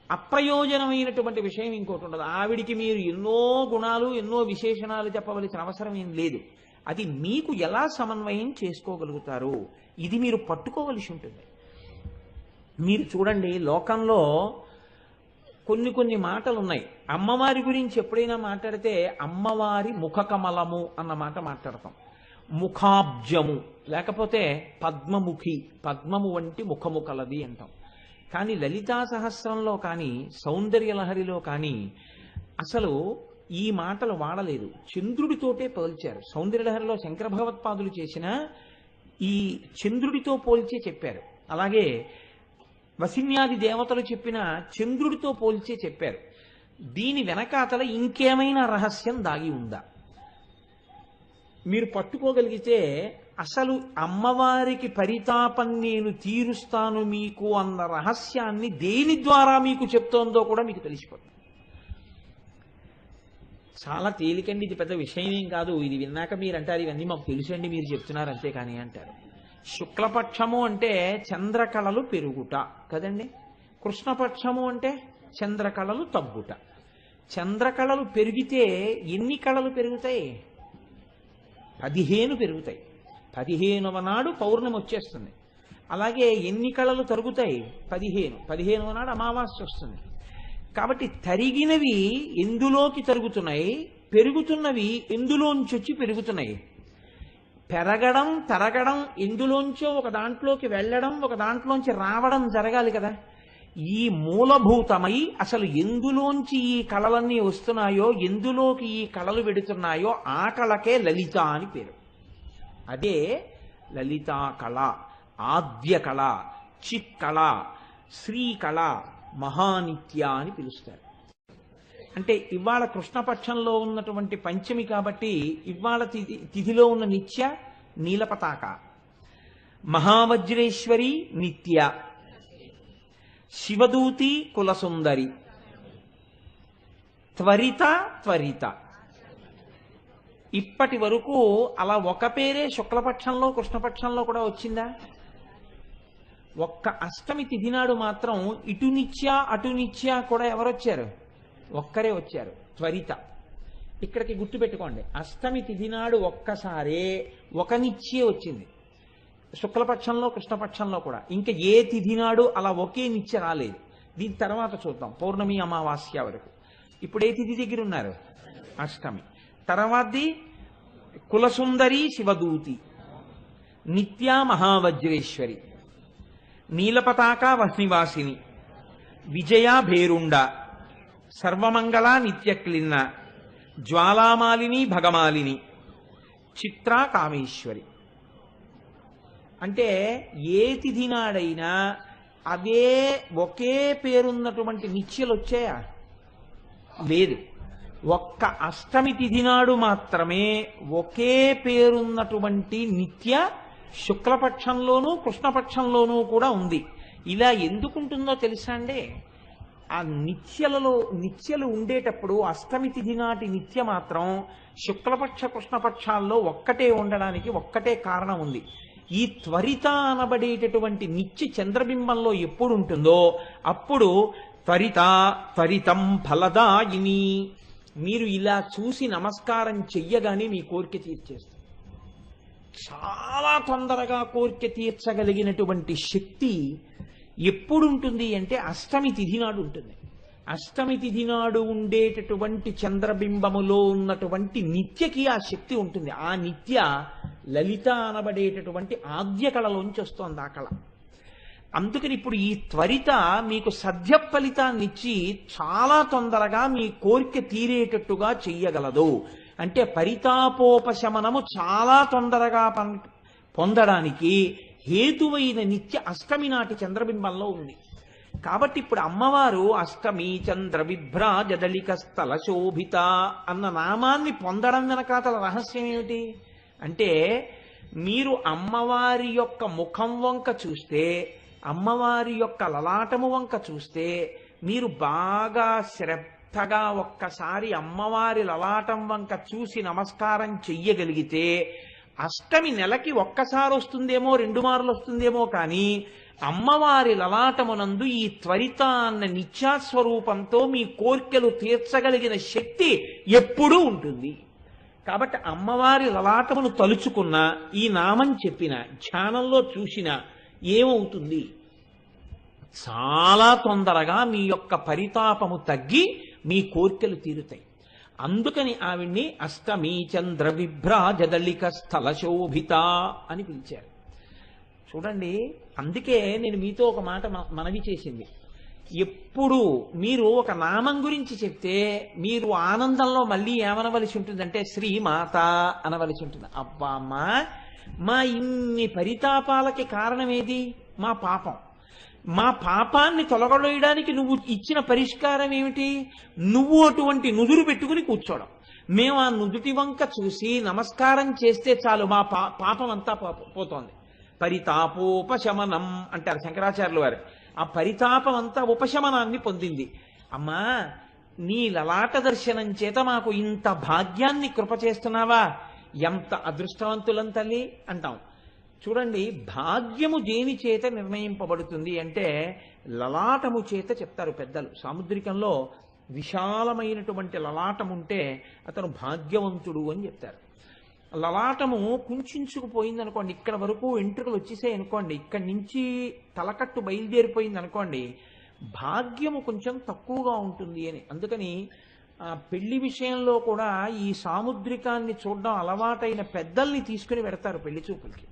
అప్రయోజనమైనటువంటి విషయం ఇంకోటి ఉండదు. ఆవిడికి మీరు ఎన్నో గుణాలు ఎన్నో విశేషణాలు చెప్పవలసిన అవసరం ఏం లేదు. అది మీకు ఎలా సమన్వయం చేసుకోగలుగుతారు, ఇది మీరు పట్టుకోవలసి ఉంటుంది. మీరు చూడండి, లోకంలో కొన్ని మాటలు ఉన్నాయి. అమ్మవారి గురించి ఎప్పుడైనా మాట్లాడితే అమ్మవారి ముఖ కమలము అన్న మాట మాట్లాడతాం, ముఖాబ్జము, లేకపోతే పద్మముఖి, పద్మము వంటి ముఖము కలది అంటాం. కానీ లలితా సహస్రంలో కానీ సౌందర్యలహరిలో కానీ అసలు ఈ మాటలు వాడలేదు. చంద్రుడితోటే పోల్చారు. సౌందర్యలహరిలో శంకర భగవత్పాదులు చేసిన ఈ చంద్రుడితో పోల్చే చెప్పారు. అలాగే వసిన్యాది దేవతలు చెప్పిన చంద్రుడితో పోల్చే చెప్పారు. దీని వెనకాతల ఇంకేమైనా రహస్యం దాగి ఉందా మీరు పట్టుకోగలిగితే, అసలు అమ్మవారికి పరితాపం నేను తీరుస్తాను మీకు అన్న రహస్యాన్ని దేని ద్వారా మీకు చెప్తోందో కూడా మీకు తెలిసిపోతుంది. చాలా తేలికండి, ఇది పెద్ద విషయం ఏం కాదు. ఇది విన్నాక మీరు అంటారు ఇవన్నీ మాకు తెలుసండి, మీరు చెప్తున్నారు అంతేకాని అంటారు. శుక్లపక్షము అంటే చంద్రకళలు పెరుగుట కదండి, కృష్ణపక్షము అంటే చంద్రకళలు తగ్గుట. చంద్రకళలు పెరిగితే ఎన్ని కళలు పెరుగుతాయి? 15 పెరుగుతాయి. 15వ నాడు పౌర్ణమి వచ్చేస్తుంది. అలాగే ఎన్ని కళలు తరుగుతాయి? 15. 15వ నాడు అమావాస్య వస్తుంది. కాబట్టి తరిగినవి ఎందులోకి తరుగుతున్నాయి, పెరుగుతున్నవి ఎందులోంచి వచ్చి పెరుగుతున్నాయి. పెరగడం తరగడం ఎందులోంచో ఒక దాంట్లోకి వెళ్ళడం, ఒక దాంట్లోంచి రావడం జరగాలి కదా. ఈ మూలభూతమై అసలు ఎందులోంచి ఈ కళలన్నీ వస్తున్నాయో, ఎందులోకి ఈ కళలు వెడుతున్నాయో ఆ కళకే లలిత అని పేరు. అదే లలితా కళ, ఆద్య కళ, చిత్కళ, శ్రీకళ, మహానిత్య అని పిలుస్తారు. అంటే ఇవాళ కృష్ణపక్షంలో ఉన్నటువంటి పంచమి కాబట్టి ఇవాళ తిథిలో ఉన్న నిత్య నీలపతాక, మహావజ్రేశ్వరి నిత్య, శివదూతి కులసుందరి, త్వరిత త్వరిత. ఇప్పటి వరకు అలా ఒక పేరే శుక్లపక్షంలో కృష్ణపక్షంలో కూడా వచ్చిందా? ఒక్క అష్టమి తిథి నాడు మాత్రం ఇటు నిత్య అటు నిత్య కూడా ఎవరొచ్చారు? ఒక్కరే వచ్చారు, త్వరిత. ఇక్కడికి గుర్తుపెట్టుకోండి, అష్టమి తిథి నాడు ఒక్కసారే ఒక నిత్యే వచ్చింది, శుక్లపక్షంలో కృష్ణపక్షంలో కూడా. ఇంకా ఏ తిథి నాడు అలా ఒకే నిత్య రాలేదు. దీని తర్వాత చూద్దాం, పౌర్ణమి అమావాస్య వరకు. ఇప్పుడు ఏ తిథి దగ్గర ఉన్నారు? అష్టమి. తర్వాతది కులసుందరి శివదూతి, నిత్య మహావజ్రేశ్వరి, నీలపతాక వహ్నివాసిని, విజయ భేరుండ, సర్వమంగళ నిత్యక్లిన్న, జ్వాలామాలిని భగమాలిని, చిత్ర కామేశ్వరి. అంటే ఏ తిథి నాడైనా అవే ఒకే పేరున్నటువంటి నిత్యలు వచ్చాయా? లేదు. ఒక్క అష్టమి తిథి నాడు మాత్రమే ఒకే పేరున్నటువంటి నిత్య శుక్లపక్షంలోనూ కృష్ణపక్షంలోనూ కూడా ఉంది. ఇలా ఎందుకుంటుందో తెలుసా అండి? ఆ నిత్యలు ఉండేటప్పుడు అష్టమి తిథి నాటి నిత్య మాత్రం శుక్లపక్ష కృష్ణపక్షాల్లో ఒక్కటే ఉండడానికి ఒక్కటే కారణం ఉంది. ఈ త్వరిత అనబడేటటువంటి నిత్య చంద్రబింబంలో ఎప్పుడు ఉంటుందో అప్పుడు త్వరితం ఫలదాయిని. మీరు ఇలా చూసి నమస్కారం చెయ్యగానే మీ కోరిక తీర్చేస్తుంది. చాలా తొందరగా కోరిక తీర్చగలిగినటువంటి శక్తి ఎప్పుడుంటుంది అంటే అష్టమి తిథి నాడు ఉంటుంది. అష్టమి తిథి నాడు ఉండేటటువంటి చంద్రబింబములో ఉన్నటువంటి నిత్యకి ఆ శక్తి ఉంటుంది. ఆ నిత్య లలిత అనబడేటటువంటి ఆద్య కళలోంచి వస్తోంది ఆ కళ. అందుకని ఇప్పుడు ఈ త్వరిత మీకు సద్య ఫలితాన్ని ఇచ్చి చాలా తొందరగా మీ కోరిక తీరేటట్టుగా చెయ్యగలదు. అంటే పరితాపోపశమనము చాలా తొందరగా పొందడానికి హేతువైన నిత్య అష్టమి నాటి చంద్రబింబంలో ఉంది. కాబట్టి ఇప్పుడు అమ్మవారు అష్టమి చంద్ర విభ్రాజదలిక స్థల శోభిత అన్న నామాన్ని పొందడం వెనకాతల రహస్యం ఏమిటి అంటే, మీరు అమ్మవారి యొక్క ముఖం వంక చూస్తే అమ్మవారి యొక్క లలాటము వంక చూస్తే మీరు బాగా శ్రద్ధగా ఒక్కసారి అమ్మవారి లలాటం వంక చూసి నమస్కారం చెయ్యగలిగితే అష్టమి నెలకి ఒక్కసారి వస్తుందేమో 2 మార్లు వస్తుందేమో కానీ అమ్మవారి లలాటమునందు ఈ త్వరిత అన్న నిత్యాస్వరూపంతో మీ కోర్కెలు తీర్చగలిగిన శక్తి ఎప్పుడూ ఉంటుంది. కాబట్టి అమ్మవారి లలాటమును తలుచుకున్న, ఈ నామం చెప్పిన, ధ్యానంలో చూసిన ఏమవుతుంది? చాలా తొందరగా మీ యొక్క పరితాపము తగ్గి మీ కోర్కెలు తీరుతాయి. అందుకని ఆవిడ్ని అష్టమీ చంద్ర విభ్రాజదళిక స్థల శోభిత అని పిలిచారు. చూడండి, అందుకే నేను మీతో ఒక మాట మనవి చేసింది. ఎప్పుడు మీరు ఒక నామం గురించి చెప్తే మీరు ఆనందంలో మళ్ళీ ఏమనవలసి ఉంటుందంటే శ్రీమాత అనవలసి ఉంటుంది. అబ్బా అమ్మా, మా ఇన్ని పరితాపాలకి కారణమేది? మా పాపం. మా పాపాన్ని తొలగడేయడానికి నువ్వు ఇచ్చిన పరిష్కారం ఏమిటి? నువ్వు అటువంటి నుదురు పెట్టుకుని కూర్చోవడం. మేము ఆ నుదుటి వంక చూసి నమస్కారం చేస్తే చాలు, మా పాపం అంతా పోతోంది. పరితాపోపశమనం అంటారు శంకరాచార్యులు వారు. ఆ పరితాపం అంతా ఉపశమనాన్ని పొందింది. అమ్మా, నీ లలాట దర్శనం చేత మాకు ఇంత భాగ్యాన్ని కృప చేస్తున్నావా? ఎంత అదృష్టవంతులం తల్లి అంటాం. చూడండి, భాగ్యము దేని చేత నిర్ణయింపబడుతుంది అంటే లలాటము చేత చెప్తారు పెద్దలు. సాముద్రికంలో విశాలమైనటువంటి లలాటం ఉంటే అతను భాగ్యవంతుడు అని చెప్తారు. లలాటము కుంచుకుపోయింది అనుకోండి, ఇక్కడ వరకు వెంట్రుకలు వచ్చేసాయి అనుకోండి, ఇక్కడి నుంచి తలకట్టు బయలుదేరిపోయింది అనుకోండి, భాగ్యము కొంచెం తక్కువగా ఉంటుంది అని. అందుకని పెళ్లి విషయంలో కూడా ఈ సాముద్రికాన్ని చూడడం అలవాటైన పెద్దల్ని తీసుకుని పెడతారు పెళ్లి చూపులకి.